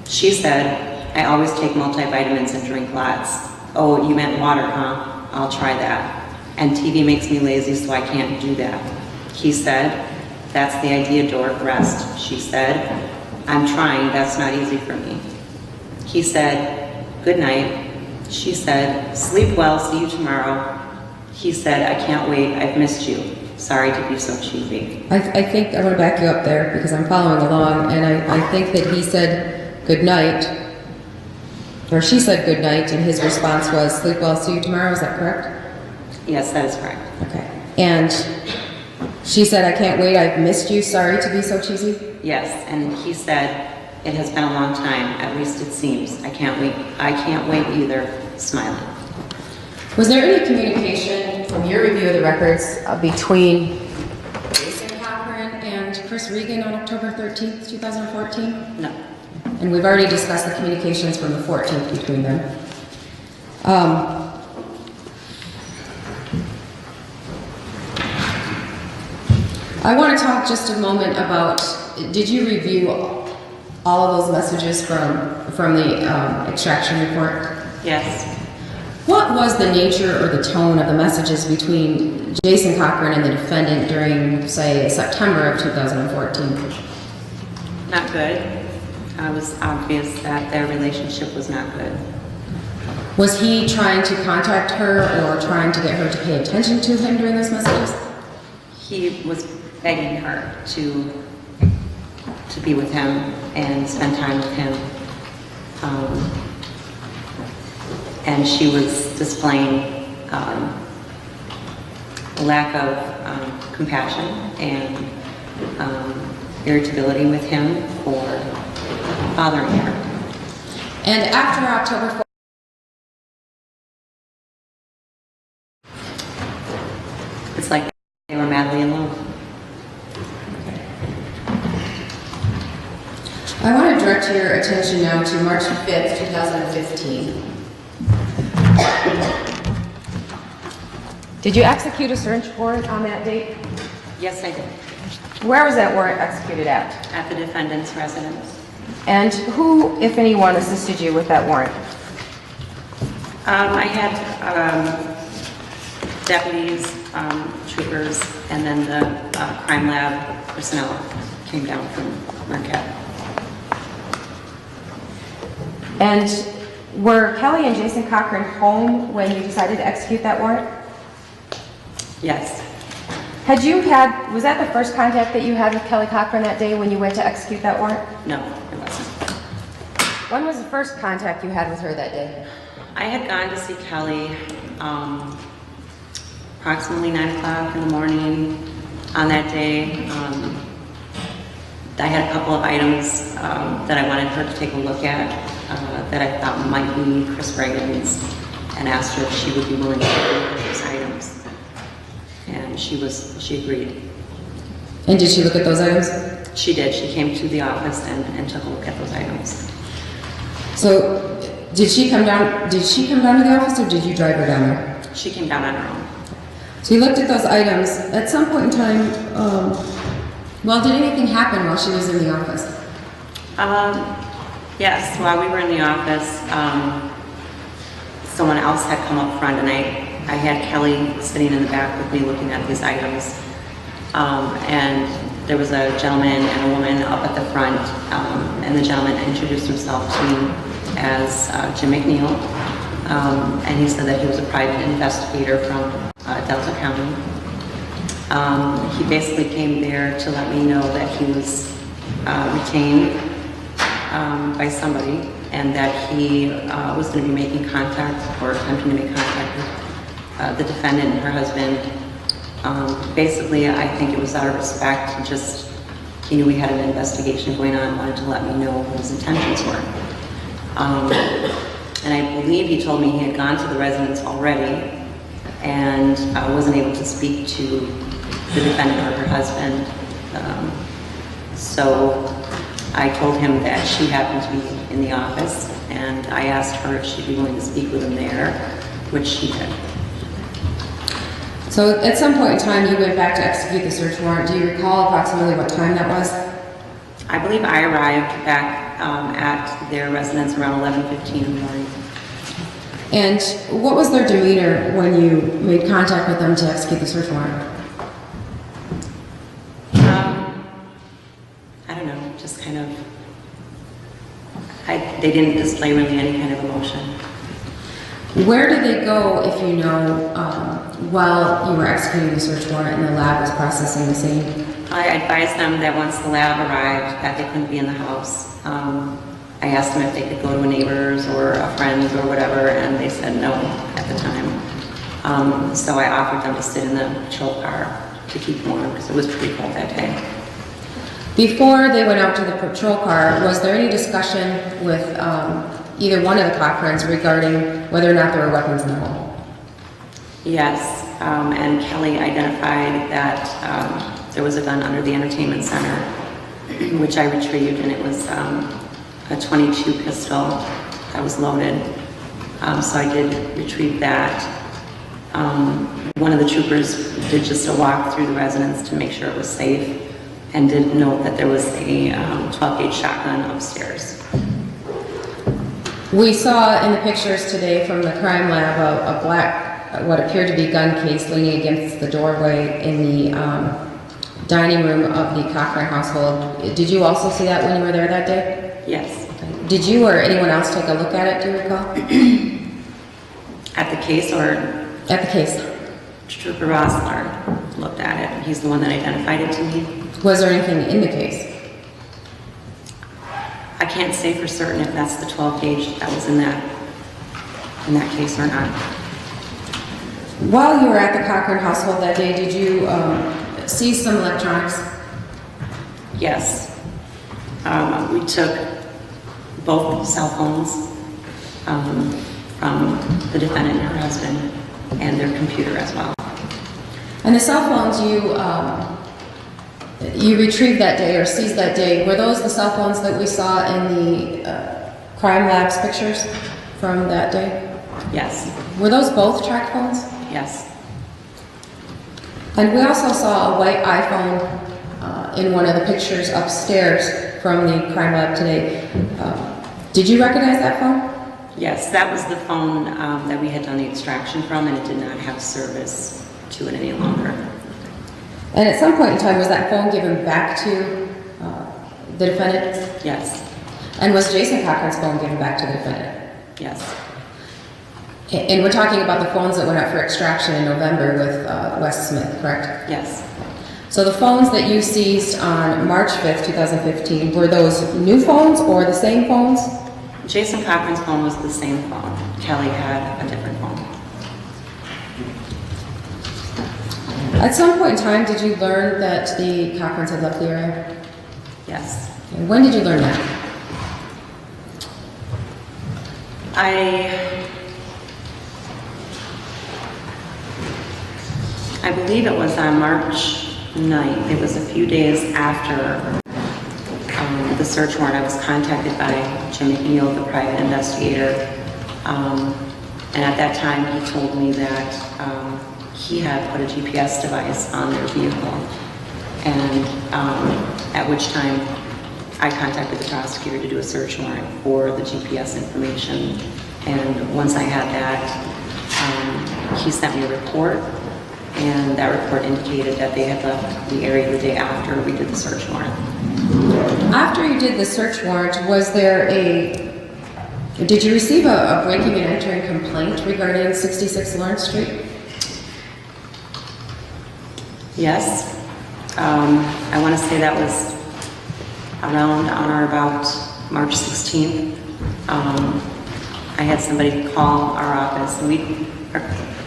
Speaker 5: She said, "I always take multivitamins and drink lots." "Oh, you meant water, huh? I'll try that. And TV makes me lazy, so I can't do that." He said, "That's the idea, dork, rest." She said, "I'm trying, that's not easy for me." He said, "Good night." She said, "Sleep well, see you tomorrow." He said, "I can't wait, I've missed you. Sorry to be so cheesy."
Speaker 4: I think I want to back you up there because I'm following along, and I think that he said good night, or she said good night, and his response was sleep well, see you tomorrow. Is that correct?
Speaker 5: Yes, that is correct.
Speaker 4: Okay. And she said, "I can't wait, I've missed you. Sorry to be so cheesy."
Speaker 5: Yes, and he said, "It has been a long time, at least it seems. I can't wait either," smiling.
Speaker 2: Was there any communication from your review of the records between
Speaker 4: Jason Cochran and Chris Regan on October 13th, 2014?
Speaker 5: No.
Speaker 4: And we've already discussed the communications from the 14th between them. I want to talk just a moment about, did you review all of those messages from the extraction report?
Speaker 5: Yes.
Speaker 4: What was the nature or the tone of the messages between Jason Cochran and the defendant during, say, September of 2014?
Speaker 5: Not good. It was obvious that their relationship was not good.
Speaker 4: Was he trying to contact her or trying to get her to pay attention to him during those messages?
Speaker 5: He was begging her to be with him and spend time with him. And she was displaying a lack of compassion and irritability with him for bothering her.
Speaker 4: And after October 4th,
Speaker 5: It's like they were madly in love.
Speaker 4: I want to direct your attention now to March 5th, 2015.
Speaker 2: Did you execute a search warrant on that date?
Speaker 5: Yes, I did.
Speaker 2: Where was that warrant executed at?
Speaker 5: At the defendant's residence.
Speaker 2: And who, if anyone, assisted you with that warrant?
Speaker 5: I had deputies, troopers, and then the crime lab personnel came down from Marquette.
Speaker 2: And were Kelly and Jason Cochran home when you decided to execute that warrant?
Speaker 5: Yes.
Speaker 2: Was that the first contact that you had with Kelly Cochran that day when you went to execute that warrant?
Speaker 5: No, it wasn't.
Speaker 2: When was the first contact you had with her that day?
Speaker 5: I had gone to see Kelly approximately 9 o'clock in the morning on that day. I had a couple of items that I wanted her to take a look at that I thought might be Chris Reagan's, and asked her if she would be willing to take a look at those items. And she agreed.
Speaker 4: And did she look at those items?
Speaker 5: She did. She came to the office and took a look at those items.
Speaker 4: So, did she come down to the office or did you drive her down there?
Speaker 5: She came down on her own.
Speaker 4: So you looked at those items. At some point in time, did anything happen while she was in the office?
Speaker 5: Yes, while we were in the office, someone else had come up front, and I had Kelly sitting in the back with me looking at these items. And there was a gentleman and a woman up at the front, and the gentleman introduced himself to me as Jim McNeil, and he said that he was a private investigator from Delta County. He basically came there to let me know that he was retained by somebody, and that he was going to be making contact or attempting to make contact with the defendant and her husband. Basically, I think it was out of respect. He knew we had an investigation going on, wanted to let me know what his intentions were. And I believe he told me he had gone to the residence already and wasn't able to speak to the defendant or her husband. So I told him that she happened to be in the office, and I asked her if she'd be willing to speak with him there, which she did.
Speaker 4: So at some point in time, you went back to execute the search warrant. Do you recall approximately what time that was?
Speaker 5: I believe I arrived back at their residence around 11:15 in the morning.
Speaker 4: And what was their demeanor when you made contact with them to execute the search warrant?
Speaker 5: I don't know, just kind of, they didn't display really any kind of emotion.
Speaker 4: Where did they go, if you know, while you were executing the search warrant and the lab was processing the scene?
Speaker 5: I advised them that once the lab arrived, that they couldn't be in the house. I asked them if they could go to a neighbor's or a friend's or whatever, and they said no at the time. So I offered them to sit in the patrol car to keep warm, because it was pretty cold that day.
Speaker 4: Before they went out to the patrol car, was there any discussion with either one of the Cochrans regarding whether or not there were weapons in the home? Yes,
Speaker 5: and Kelly identified that there was a gun under the entertainment center, which I retrieved, and it was a .22 pistol that was loaded. So I did retrieve that. One of the troopers did just a walk through the residence to make sure it was safe, and did note that there was a 12-gauge shotgun upstairs.
Speaker 4: We saw in the pictures today from the crime lab a black, what appeared to be gun case leaning against the doorway in the dining room of the Cochran household. Did you also see that when you were there that day?
Speaker 5: Yes.
Speaker 4: Did you or anyone else take a look at it, do you recall?
Speaker 5: At the case, or
Speaker 4: At the case.
Speaker 5: Trooper Rosler looked at it. He's the one that identified it to me.
Speaker 4: Was there anything in the case?
Speaker 5: I can't say for certain if that's the 12 gauge that was in that case or not.
Speaker 4: While you were at the Cochran household that day, did you seize some electronics?
Speaker 5: Yes. We took both cell phones from the defendant and her husband, and their computer as well.
Speaker 4: And the cell phones you retrieved that day or seized that day, were those the cell phones that we saw in the crime labs pictures from that day?
Speaker 5: Yes,
Speaker 4: Were those both track phones?
Speaker 5: yes,
Speaker 4: And we also saw a white iPhone in one of the pictures upstairs from the crime lab today. Did you recognize that phone?
Speaker 5: yes. That was the phone that we had done the extraction from, and it did not have service to it any longer.
Speaker 4: And at some point in time, was that phone given back to the defendant?
Speaker 5: Yes,
Speaker 4: And was Jason Cochran's phone given back to the defendant?
Speaker 5: yes,
Speaker 4: And we're talking about the phones that went up for extraction in November with Wes Smith, correct?
Speaker 5: yes.
Speaker 4: So the phones that you seized on March 5th, 2015, were those new phones or the same phones?
Speaker 5: Jason Cochran's phone was the same phone. Kelly had a different phone.
Speaker 4: At some point in time, did you learn that the Cochrans had left the area?
Speaker 5: Yes.
Speaker 4: And when did you learn that?
Speaker 5: I believe it was on March 9th. It was a few days after the search warrant. I was contacted by Jim McNeil, the private investigator. And at that time, he told me that he had put a GPS device on their vehicle. And at which time, I contacted the prosecutor to do a search warrant for the GPS information. And once I had that, he sent me a report. And that report indicated that they had left the area the day after we did the search warrant.
Speaker 4: After you did the search warrant, did you receive a breaking and entering complaint regarding 66 Lawrence Street?
Speaker 5: Yes. I want to say that was around on or about March 16th. I had somebody call our office, and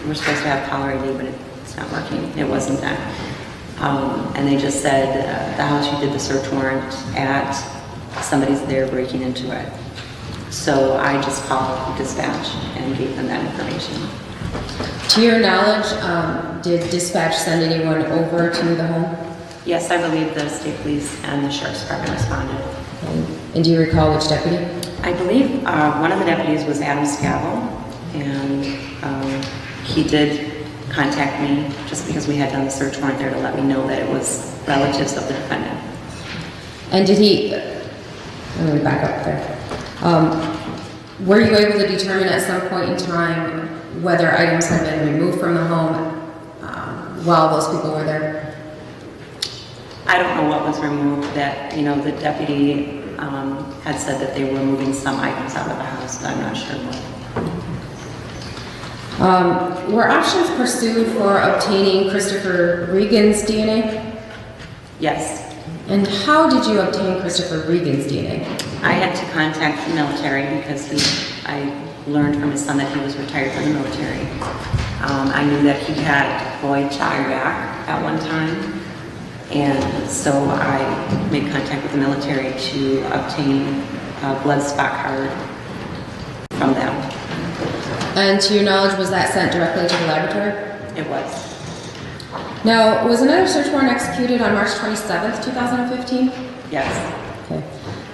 Speaker 5: we're supposed to have caller ID, but it's not working. It wasn't that. And they just said, the house you did the search warrant at, somebody's there breaking into it. So I just called dispatch and gave them that information.
Speaker 4: To your knowledge, did dispatch send anyone over to the home?
Speaker 5: Yes, I believe the state police and the sheriff's department responded.
Speaker 4: And do you recall which deputy?
Speaker 5: I believe one of the deputies was Adam Scavo, and he did contact me just because we had done the search warrant there to let me know that it was relatives of the defendant.
Speaker 4: And did he, let me back up there. Were you able to determine at some point in time whether items had been removed from the home while those people were there?
Speaker 5: I don't know what was removed. That, the deputy had said that they were moving some items out of the house, but I'm not sure what.
Speaker 4: Were options pursued for obtaining Christopher Regan's DNA?
Speaker 5: Yes.
Speaker 4: And how did you obtain Christopher Regan's DNA?
Speaker 5: I had to contact the military because I learned from his son that he was retired from the military. I knew that he had deployed to Iraq at one time, and so I made contact with the military to obtain a blood spot card from them.
Speaker 4: And to your knowledge, was that sent directly to the laboratory?
Speaker 5: It was.
Speaker 4: Now, was another search warrant executed on March 27th, 2015?
Speaker 5: Yes.
Speaker 4: Okay.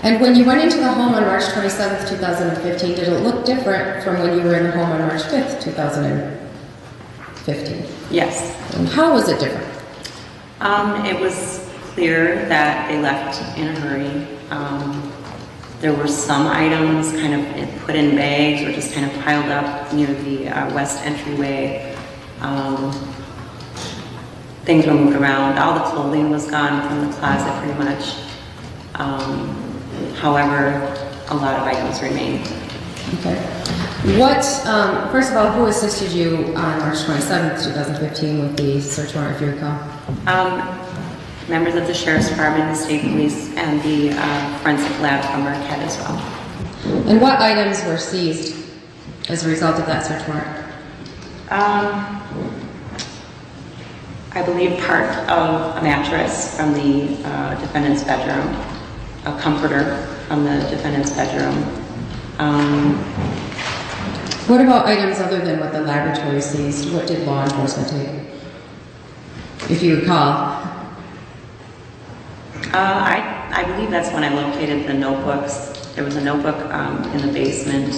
Speaker 4: And when you went into the home on March 27th, 2015, did it look different from when you were in the home on March 5th, 2015?
Speaker 5: Yes.
Speaker 4: And how was it different?
Speaker 5: It was clear that they left in a hurry. There were some items kind of put in bags or just kind of piled up near the west entryway. Things were moved around. All the clothing was gone from the closet pretty much. However, a lot of items remained.
Speaker 4: Okay. What, first of all, who assisted you on March 27th, 2015 with the search warrant, if you recall?
Speaker 5: Members of the Sheriff's Department, the State Police, and the forensic lab from Marquette as well.
Speaker 4: And what items were seized as a result of that search warrant?
Speaker 5: I believe part of a mattress from the defendant's bedroom, a comforter from the defendant's bedroom.
Speaker 4: What about items other than what the laboratory seized? What did law enforcement take, if you recall?
Speaker 5: I believe that's when I located the notebooks. There was a notebook in the basement.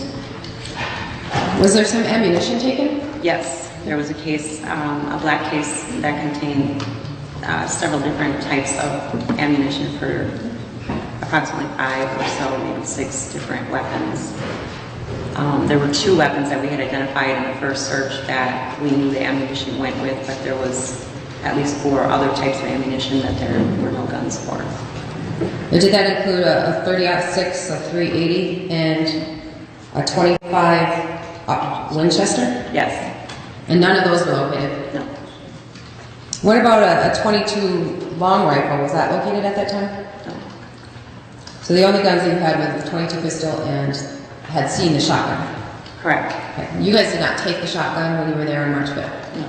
Speaker 4: Was there some ammunition taken?
Speaker 5: Yes, there was a case, a black case that contained several different types of ammunition for approximately 5 or so, maybe 6 different weapons. There were 2 weapons that we had identified in the first search that we knew the ammunition went with, but there was at least 4 other types of ammunition that there were no guns for.
Speaker 4: And did that include a 30-06, a 380, and a 25 Winchester?
Speaker 5: Yes.
Speaker 4: And none of those were located?
Speaker 5: No.
Speaker 4: What about a 22 long rifle? Was that located at that time?
Speaker 5: No.
Speaker 4: So the only guns that you had were the 22 pistol and had seen the shotgun?
Speaker 5: Correct.
Speaker 4: Okay. You guys did not take the shotgun when you were there on March 5th?
Speaker 5: No.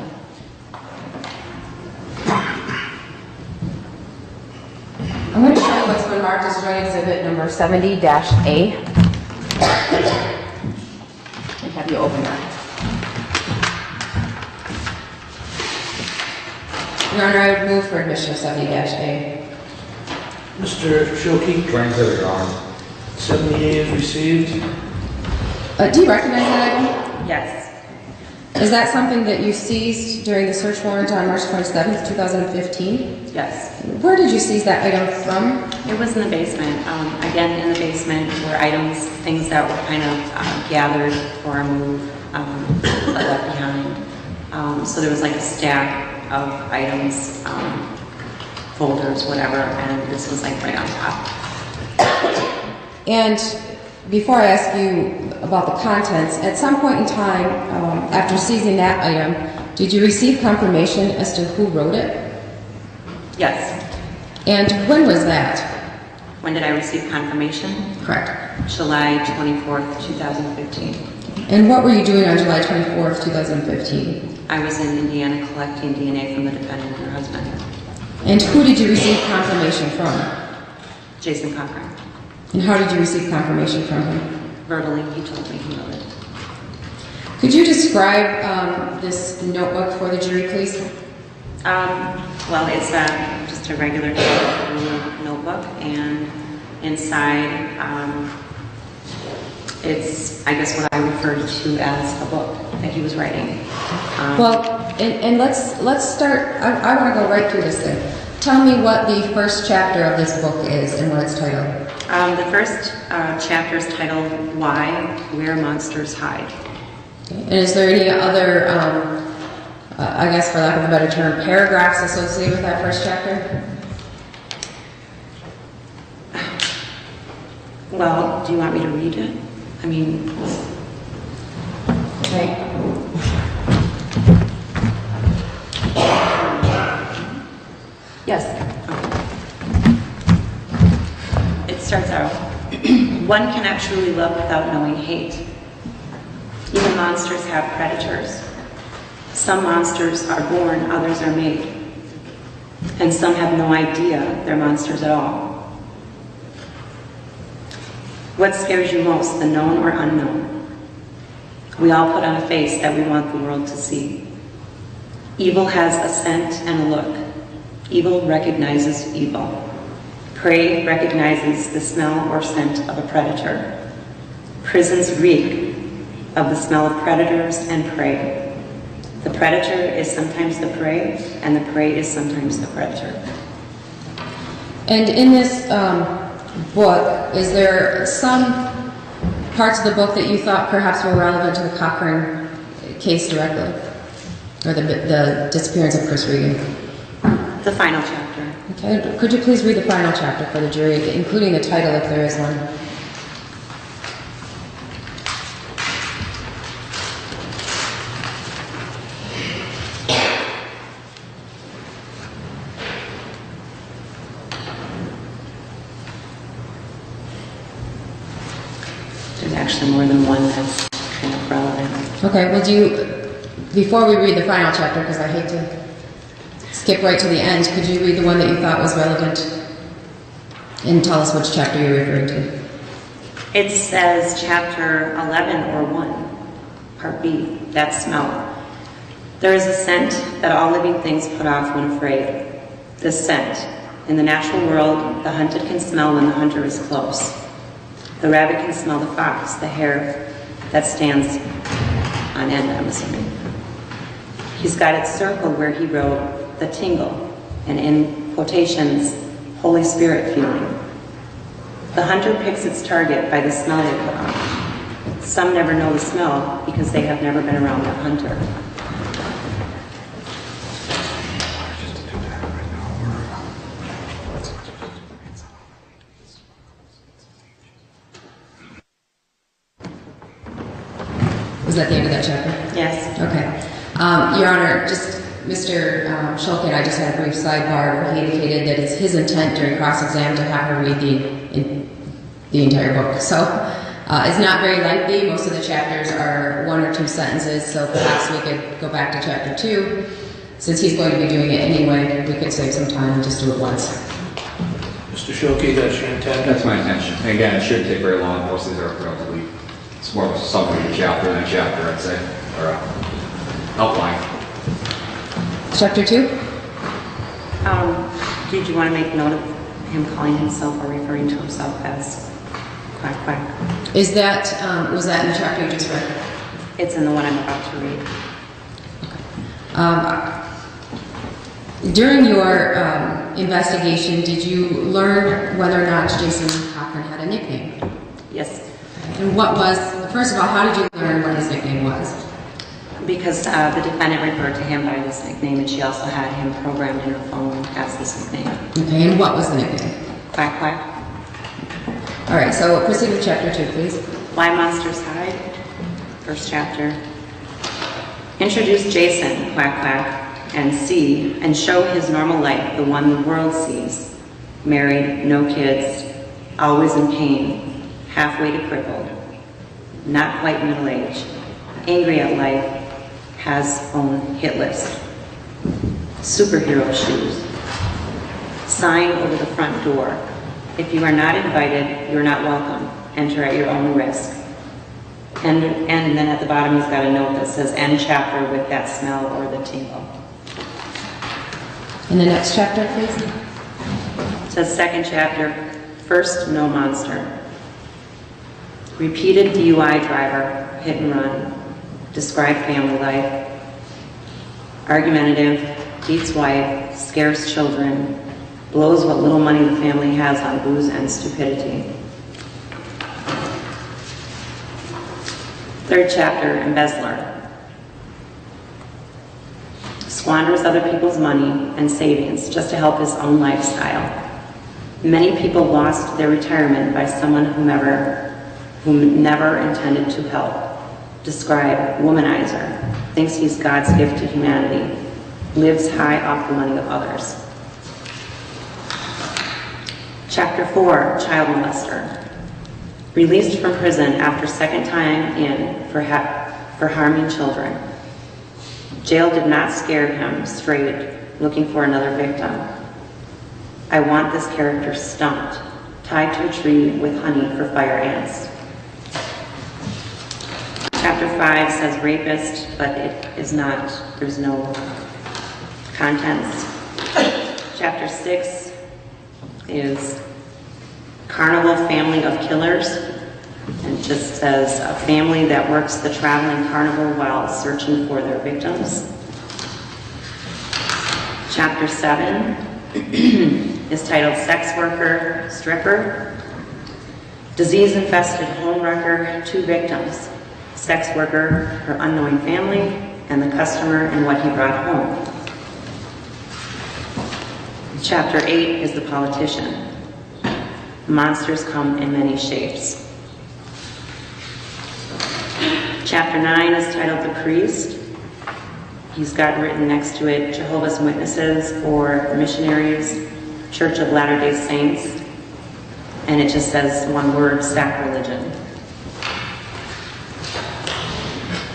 Speaker 2: I'm going to show you what's been marked as joint exhibit number 70-A. And have you open that.
Speaker 4: Your Honor, I would move for admission of 70-A.
Speaker 1: Mr. Shoki,
Speaker 6: Joint exhibit, Your Honor.
Speaker 1: 70A is received.
Speaker 4: Do you recognize that item?
Speaker 5: Yes.
Speaker 4: Is that something that you seized during the search warrant on March 27th, 2015?
Speaker 5: Yes.
Speaker 4: Where did you seize that item from?
Speaker 5: It was in the basement. Again, in the basement were items, things that were kind of gathered for a move, but left behind. So there was like a stack of items, folders, whatever, and this was like right on top.
Speaker 4: And before I ask you about the contents, at some point in time, after seizing that item, did you receive confirmation as to who wrote it?
Speaker 5: Yes.
Speaker 4: And when was that?
Speaker 5: When did I receive confirmation?
Speaker 4: Correct.
Speaker 5: July 24th, 2015.
Speaker 4: And what were you doing on July 24th, 2015?
Speaker 5: I was in Indiana collecting DNA from the defendant and her husband,
Speaker 4: And who did you receive confirmation from?
Speaker 5: Jason Cochran.
Speaker 4: And how did you receive confirmation from him?
Speaker 5: Verbally, he told me he wrote it.
Speaker 4: Could you describe this notebook for the jury, please?
Speaker 5: Well, it's just a regular notebook, and inside it's, I guess, what I referred to as a book that he was writing.
Speaker 4: Well, and let's start. I want to go right through this thing. Tell me what the first chapter of this book is and what it's titled.
Speaker 5: The first chapter is titled "Why Where Monsters Hide."
Speaker 4: And is there any other, I guess for lack of a better term, paragraphs associated with that first chapter?
Speaker 5: Well, do you want me to read it? I mean,
Speaker 2: Okay. Yes.
Speaker 5: it starts out, "One cannot truly love without knowing hate. Even monsters have predators. Some monsters are born, others are made. And some have no idea they're monsters at all. What scares you most, the known or unknown? We all put on a face that we want the world to see. Evil has a scent and a look. Evil recognizes evil. Prey recognizes the smell or scent of a predator. Prisons reek of the smell of predators and prey. The predator is sometimes the prey, and the prey is sometimes the predator."
Speaker 4: And in this book, is there some parts of the book that you thought perhaps were relevant to the Cochrane case directly? Or the disappearance of Chris Regan?
Speaker 5: The final chapter.
Speaker 4: Okay, could you please read the final chapter for the jury, including the title if there is one?
Speaker 5: mention more than one that's kind of relevant.
Speaker 4: Okay, well, before we read the final chapter, because I hate to skip right to the end, could you read the one that you thought was relevant and tell us which chapter you're referring to?
Speaker 5: It says chapter 11 or 1, part B, that smell. There is a scent that all living things put off when afraid. This scent. In the natural world, the hunted can smell when the hunter is close. The rabbit can smell the fox, the hare that stands on end, I'm assuming. He's got it circled where he wrote the tingle, and in quotations, Holy Spirit feeling. The hunter picks its target by the smell they put on. Some never know the smell because they have never been around the hunter.
Speaker 4: Was that the end of that chapter?
Speaker 5: Yes.
Speaker 4: Okay. Your Honor, just Mr. Schulke and I just had a brief sidebar where he indicated that it's his intent during cross-exam to have her read the entire book. So it's not very lengthy. Most of the chapters are 1 or 2 sentences, so perhaps we could go back to chapter 2. Since he's going to be doing it anyway, we could save some time and just do it once.
Speaker 1: Mr. Schulke, that's your intent?
Speaker 6: That's my intention. And again, it shouldn't take very long. Most of these are relatively, it's more of a summary of a chapter than a chapter, I'd say, or outline.
Speaker 4: Chapter 2?
Speaker 5: Did you want to make note of him calling himself or referring to himself as quack quack?
Speaker 4: Is that, was that in the chapter you just read?
Speaker 5: It's in the one I'm about to read.
Speaker 4: During your investigation, did you learn whether or not Jason Cochran had a nickname?
Speaker 5: Yes,
Speaker 4: And what was, first of all, how did you learn what his nickname was?
Speaker 5: because the defendant referred to him by this nickname, and she also had him programmed in her phone as this nickname.
Speaker 4: Okay, and what was the nickname?
Speaker 5: Quack quack.
Speaker 4: All right, so proceed with chapter 2, please.
Speaker 5: Why monsters hide? First chapter. Introduce Jason, quack quack, and show his normal life, the one the world sees. Married, no kids, always in pain, halfway to crippled, not quite middle-aged, angry at life, has own hit list. Superhero shoes. Sign over the front door. If you are not invited, you're not welcome. Enter at your own risk. And then at the bottom he's got a note that says end chapter with that smell or the tingle.
Speaker 4: In the next chapter, please.
Speaker 5: It says second chapter, first no monster. Repeated DUI driver, hit and run. Describe family life. Argumentative, beats wife, scares children, blows what little money the family has on booze and stupidity. Third chapter, embezzler. Squanders other people's money and savings just to help his own lifestyle. Many people lost their retirement by someone who never intended to help. Describe womanizer, thinks he's God's gift to humanity, lives high off the money of others. Chapter 4, child molester. Released from prison after second time in for harming children. Jail did not scare him straight, looking for another victim. I want this character stumped, tied to a tree with honey for fire ants. Chapter 5 says rapist, but it is not, there's no contents. Chapter 6 is Carnival Family of Killers. And it just says a family that works the traveling carnival while searching for their victims. Chapter 7 is titled Sex Worker, Stripper. Disease-infested home wrecker, 2 victims. Sex worker, her unknowing family, and the customer and what he brought home. Chapter 8 is the politician. Monsters come in many shapes. Chapter 9 is titled The Priest. He's got written next to it, Jehovah's Witnesses or Missionaries, Church of Latter-day Saints, and it just says one word, sacrilegion.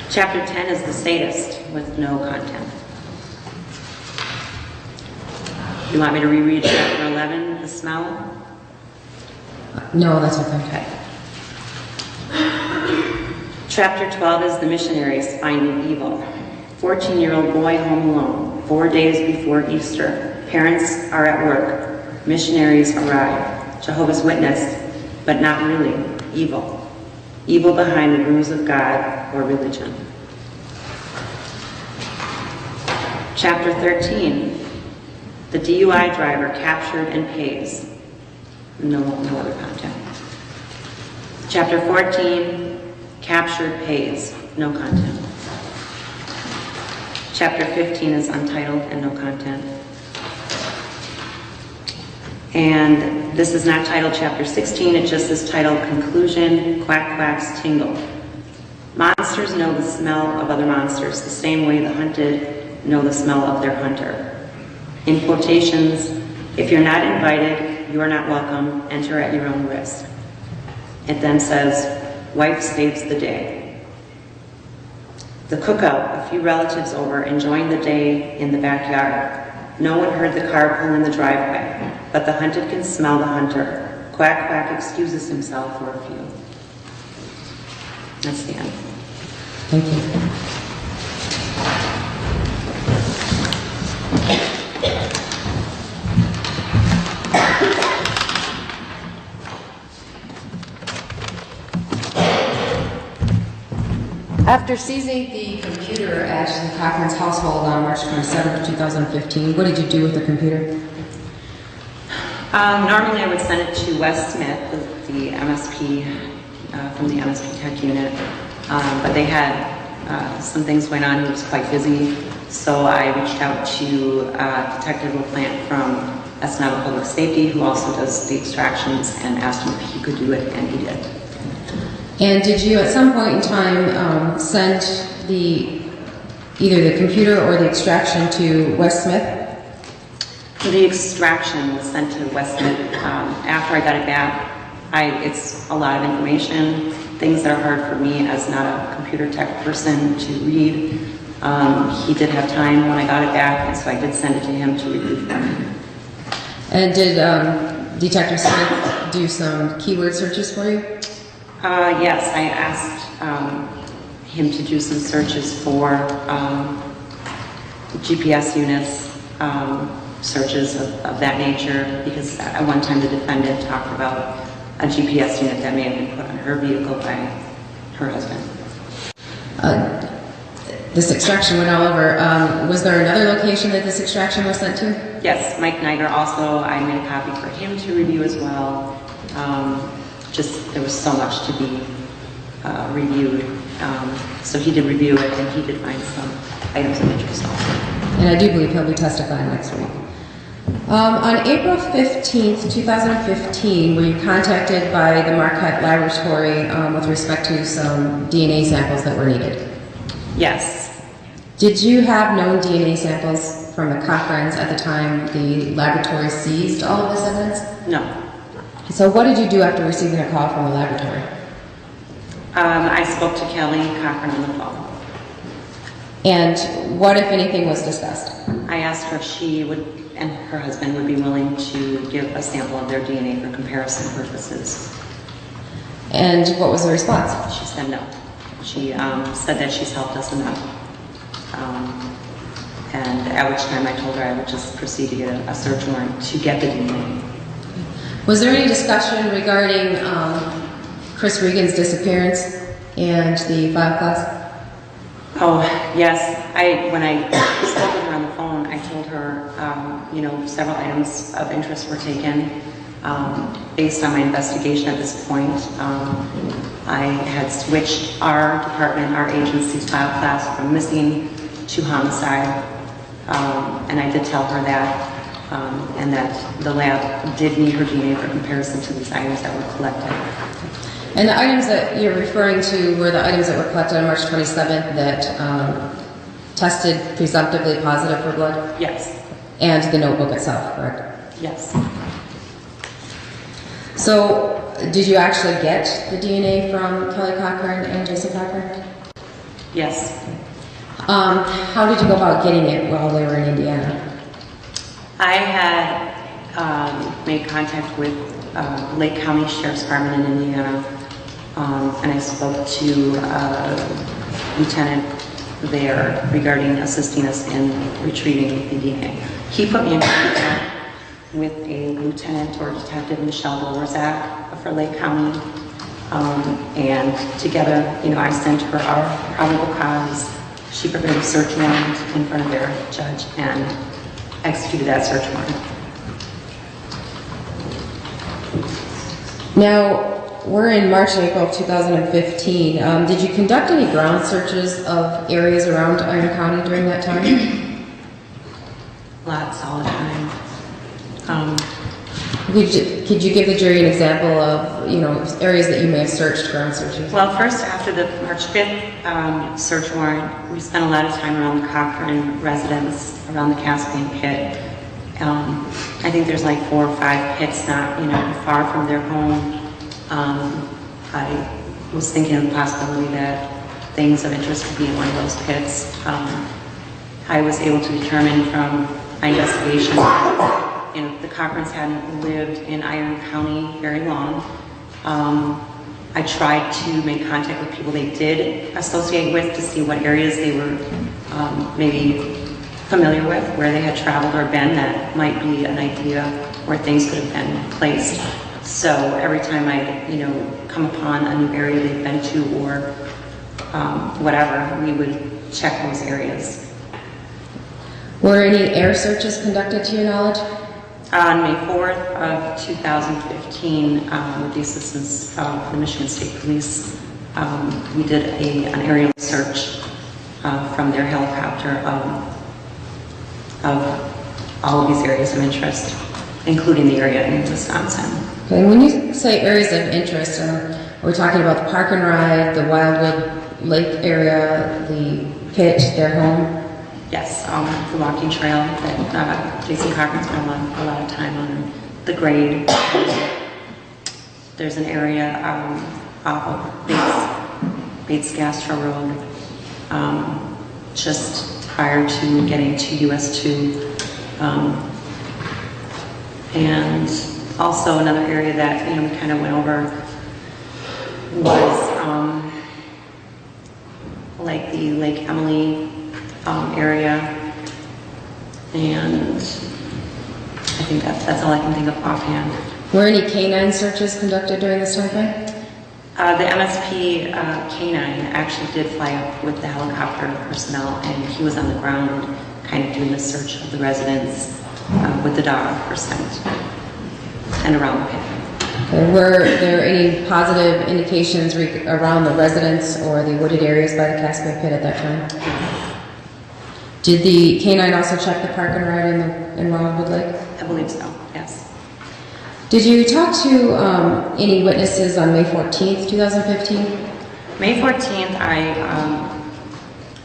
Speaker 5: Chapter 10 is the sadist with no content. You want me to reread chapter 11, the smell?
Speaker 4: No, that's okay.
Speaker 5: Chapter 12 is the missionaries finding evil. 14-year-old boy home alone, 4 days before Easter. Parents are at work. Missionaries arrive. Jehovah's Witness, but not really. Evil. Evil behind the rules of God or religion. Chapter 13. The DUI driver captured and pays. No other content. Chapter 14. Captured, pays. No content. Chapter 15 is untitled and no content. And this is not titled Chapter 16, it just is titled Conclusion, Quack Quacks Tingle. Monsters know the smell of other monsters the same way the hunted know the smell of their hunter. In quotations, if you're not invited, you are not welcome, enter at your own risk. It then says, wife saves the day. The cookout, a few relatives over, enjoying the day in the backyard. No one heard the car pull in the driveway, but the hunted can smell the hunter. Quack Quack excuses himself for a few. That's the end.
Speaker 4: Thank you. After seizing the computer at Cochran's household on March 27, 2015, what did you do with the computer?
Speaker 5: Normally I would send it to Wes Smith, the MSP, from the MSP Tech Unit, but they had some things going on. He was quite busy, so I reached out to Detective LaPlante from SNL Public Safety, who also does the extractions, and asked him if he could do it, and he did.
Speaker 4: And did you at some point in time send either the computer or the extraction to Wes Smith?
Speaker 5: The extraction was sent to Wes Smith after I got it back. It's a lot of information, things that are hard for me as not a computer tech person to read. He did have time when I got it back, and so I did send it to him to review for me.
Speaker 4: And did Detective Smith do some keyword searches for you?
Speaker 5: Yes, I asked him to do some searches for GPS units, searches of that nature, because at one time the defendant talked about a GPS unit that may have been put on her vehicle by her husband.
Speaker 4: This extraction went all over. Was there another location that this extraction was sent to?
Speaker 5: Yes, Mike Niger also, I made a copy for him to review as well. There was so much to be reviewed. So he did review it, and he did find some items of interest also.
Speaker 4: And I do believe he'll be testifying next week. On April 15th, 2015, were you contacted by the Marquette Laboratory with respect to some DNA samples that were needed?
Speaker 5: Yes.
Speaker 4: Did you have known DNA samples from the Cochrans at the time the laboratory seized all of this evidence?
Speaker 5: No.
Speaker 4: So what did you do after receiving a call from the laboratory?
Speaker 5: I spoke to Kelly Cochran on the phone.
Speaker 4: And what, if anything, was discussed?
Speaker 5: I asked her if she would, and her husband would be willing to give a sample of their DNA for comparison purposes.
Speaker 4: And what was the response?
Speaker 5: She said no. She said that she's helped us enough. And at which time I told her I would just proceed to get a search warrant to get the DNA.
Speaker 4: Was there any discussion regarding Chris Regan's disappearance and the file class?
Speaker 5: Oh, yes. When I spoke with her on the phone, I told her, several items of interest were taken. Based on my investigation at this point, I had switched our department, our agency's file class from missing to homicide. And I did tell her that. And that the lab did need her DNA for comparison to these items that were collected.
Speaker 4: And the items that you're referring to were the items that were collected on March 27th that tested presumptively positive for blood?
Speaker 5: Yes.
Speaker 4: And the notebook itself, correct?
Speaker 5: Yes.
Speaker 4: So, did you actually get the DNA from Kelly Cochran and Jason Cochran?
Speaker 5: Yes.
Speaker 4: How did you go about getting it while they were in Indiana?
Speaker 5: I had made contact with Lake County Sheriff's Department in Indiana, and I spoke to Lieutenant there regarding assisting us in retrieving the DNA. He put me in contact with a lieutenant or detective, Michelle Dolorzak for Lake County, and together, I sent her our probable cause. She prepared a search warrant in front of their judge and executed that search warrant.
Speaker 4: Now, we're in March and April of 2015. Did you conduct any ground searches of areas around Iron County during that time?
Speaker 5: Lots all the time.
Speaker 4: Could you give the jury an example of, areas that you may have searched ground searches?
Speaker 5: Well, first, after the March 5th search warrant, we spent a lot of time around the Cochrane residence, around the Caspian pit. I think there's like 4 or 5 pits not, far from their home. I was thinking of the possibility that things of interest could be in one of those pits. I was able to determine from my investigation that, the Cochranes hadn't lived in Iron County very long. I tried to make contact with people they did associate with to see what areas they were maybe familiar with, where they had traveled or been that might be an idea where things could have been placed. So every time I, come upon a new area they've been to or whatever, we would check those areas.
Speaker 4: Were any air searches conducted to your knowledge?
Speaker 5: On May 4th of 2015, with the assistance of the Michigan State Police, we did an aerial search from their helicopter of all of these areas of interest, including the area in Wisconsin.
Speaker 4: Okay, when you say areas of interest, we're talking about the park and ride, the Wildwood Lake area, the pit, their home?
Speaker 5: Yes, the walking trail that Jason Cochran spent a lot of time on, the grade. There's an area off of Bates Gastro Road, just prior to getting to US 2. And also another area that we kind of went over was like the Lake Emily area, and I think that's all I can think of offhand.
Speaker 4: Were any canine searches conducted during this time frame?
Speaker 5: The MSP canine actually did fly up with the helicopter personnel, and he was on the ground kind of doing the search of the residents with the dog for scent and around the pit.
Speaker 4: Okay, were there any positive indications around the residents or the wooded areas by the Caspian pit at that time? Did the canine also check the park and ride in Wildwood Lake?
Speaker 5: I believe so, yes.
Speaker 4: Did you talk to any witnesses on May 14th, 2015?
Speaker 5: May 14th, I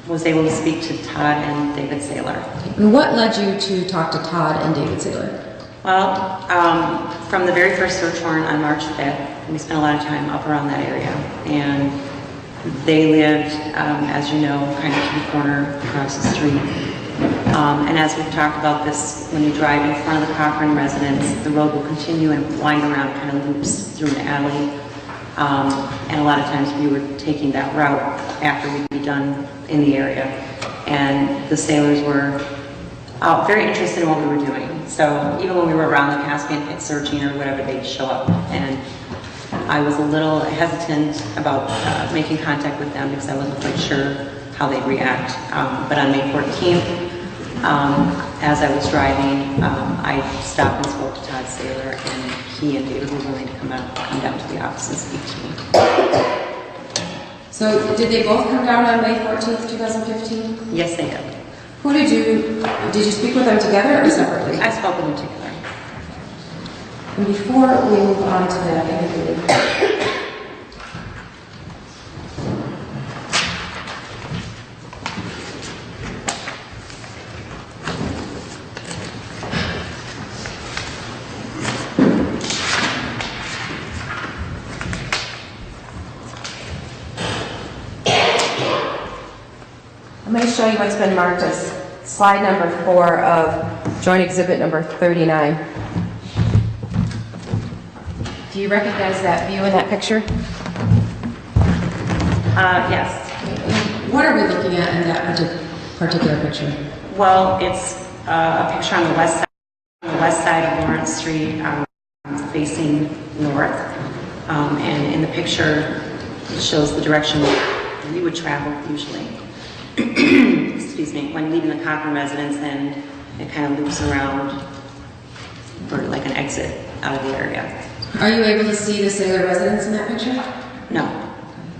Speaker 5: was able to speak to Todd and David Saylor.
Speaker 4: And what led you to talk to Todd and David Saylor?
Speaker 5: Well, from the very first search warrant on March 5th, we spent a lot of time up around that area, and they lived, as you know, kind of to the corner across the street. And as we've talked about this, when you drive in front of the Cochran residence, the road will continue and wind around, kind of loops through an alley. And a lot of times we were taking that route after we'd be done in the area. And the sailors were very interested in what we were doing. So even when we were around the Caspian pit searching or whatever, they'd show up. And I was a little hesitant about making contact with them because I wasn't quite sure how they'd react. But on May 14th, as I was driving, I stopped and spoke to Todd Saylor, and he and David were willing to come down to the office and speak to me.
Speaker 4: So did they both come down on May 14th, 2015?
Speaker 5: Yes, they did.
Speaker 4: Did you speak with them together or separately?
Speaker 5: I spoke with them together.
Speaker 4: And before we move on to that interview,
Speaker 2: I'm going to show you what's been marked as slide number 4 of Joint Exhibit number 39. Do you recognize that view in that picture?
Speaker 5: Yes.
Speaker 4: What are we looking at in that particular picture?
Speaker 5: Well, it's a picture on the west side of Lawrence Street, facing north. And in the picture, it shows the direction we would travel usually. Excuse me, when leaving the Cochran residence, then it kind of loops around for like an exit out of the area.
Speaker 4: Are you able to see the Sailor residence in that picture?
Speaker 5: No.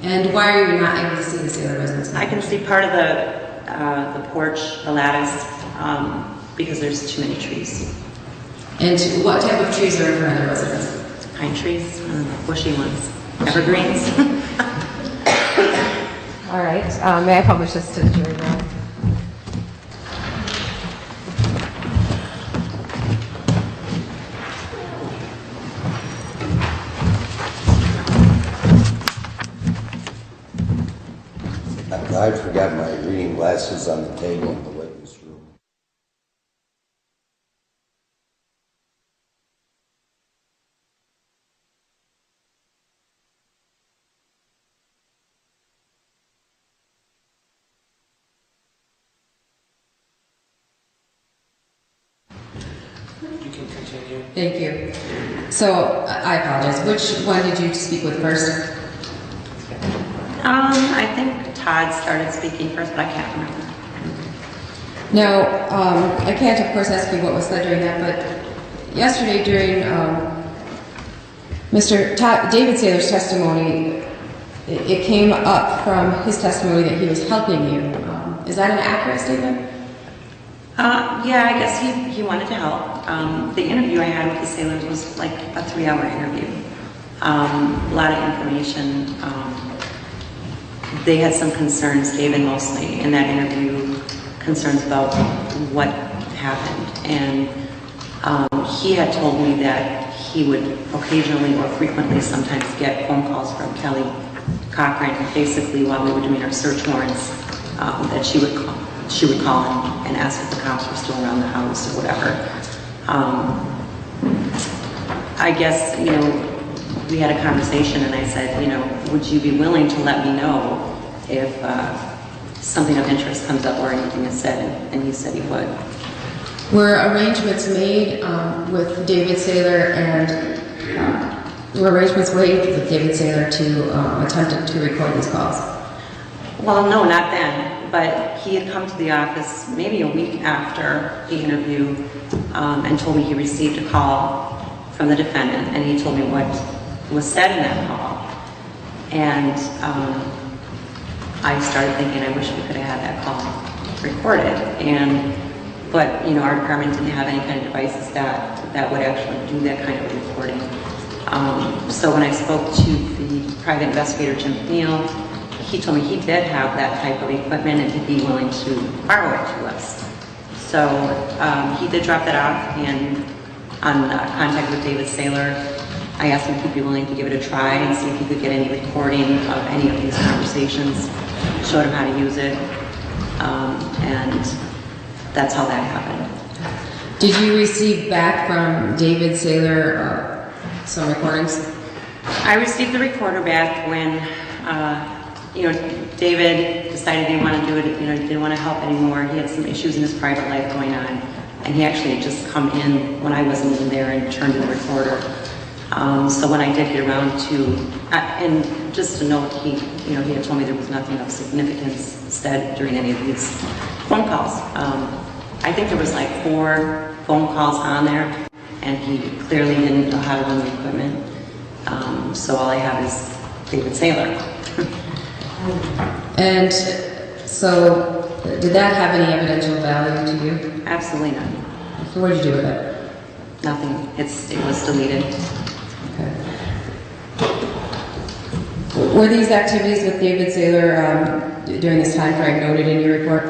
Speaker 4: And why are you not able to see the Sailor residence?
Speaker 5: I can see part of the porch, the lattice, because there's too many trees.
Speaker 4: And what type of trees are in front of the residence?
Speaker 5: Pine trees, bushy ones, evergreens.
Speaker 2: All right. May I publish this to the jury now?
Speaker 7: I forgot my reading glasses on the table in the witness room.
Speaker 1: You can continue.
Speaker 4: Thank you. So, I apologize. Which one did you speak with first?
Speaker 5: I think Todd started speaking first, but I can't remember.
Speaker 4: Now, I can't, of course, ask you what was said during that, but yesterday during David Saylor's testimony, it came up from his testimony that he was helping you. Is that an accurate statement?
Speaker 5: Yeah, I guess he wanted to help. The interview I had with the sailors was like a 3-hour interview. A lot of information. They had some concerns, David mostly, in that interview, concerns about what happened. And he had told me that he would occasionally or frequently sometimes get phone calls from Kelly Cochran, basically while we were doing our search warrants, that she would call him and ask if the cops were still around the house or whatever. I guess, we had a conversation and I said, would you be willing to let me know if something of interest comes up or anything is said? And he said he would.
Speaker 4: Were arrangements made with David Saylor and were arrangements made with David Saylor to attempt to record these calls?
Speaker 5: Well, no, not then. But he had come to the office maybe a week after the interview and told me he received a call from the defendant, and he told me what was said in that call. And I started thinking, I wish we could have had that call recorded. But our department didn't have any kind of devices that would actually do that kind of recording. So when I spoke to the private investigator, Jim Neal, he told me he did have that type of equipment and he'd be willing to borrow it to us. So he did drop that off, and on contact with David Saylor, I asked him if he'd be willing to give it a try and see if he could get any recording of any of these conversations, showed him how to use it, and that's how that happened.
Speaker 4: Did you receive back from David Saylor some recordings?
Speaker 5: I received the recorder back when David decided he didn't want to do it, he didn't want to help anymore. He had some issues in his private life going on. And he actually had just come in when I wasn't even there and turned in the recorder. So when I did get around to, and just to note, he had told me there was nothing of significance said during any of these phone calls. I think there was like 4 phone calls on there, and he clearly didn't know how to run the equipment. So all I have is David Saylor.
Speaker 4: And so, did that have any evidential value to you?
Speaker 5: Absolutely none.
Speaker 4: So what did you do with it?
Speaker 5: Nothing. It was deleted.
Speaker 4: Okay. Were these activities with David Saylor during this time frame noted in your report?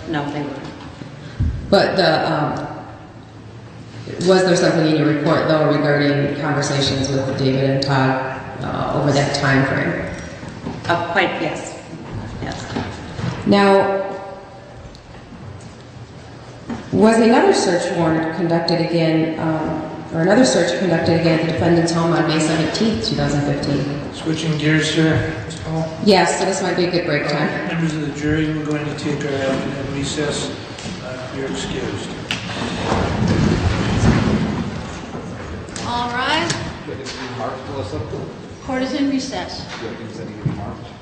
Speaker 5: No, they weren't.
Speaker 4: But was there something in your report, though, regarding conversations with David and Todd over that time frame?
Speaker 5: Quite, yes. Yes.
Speaker 4: Now, Was another search warrant conducted again, or another search conducted again at the defendant's home on May 17th, 2015?
Speaker 1: Switching gears here, Paul.
Speaker 4: Yes, so this might be a good break time.
Speaker 1: Members of the jury, we're going to take our afternoon recess. You're excused.
Speaker 3: All rise.
Speaker 6: Do I get to be marked, Melissa?
Speaker 3: Court is in recess.
Speaker 6: Do you have things that need to be marked?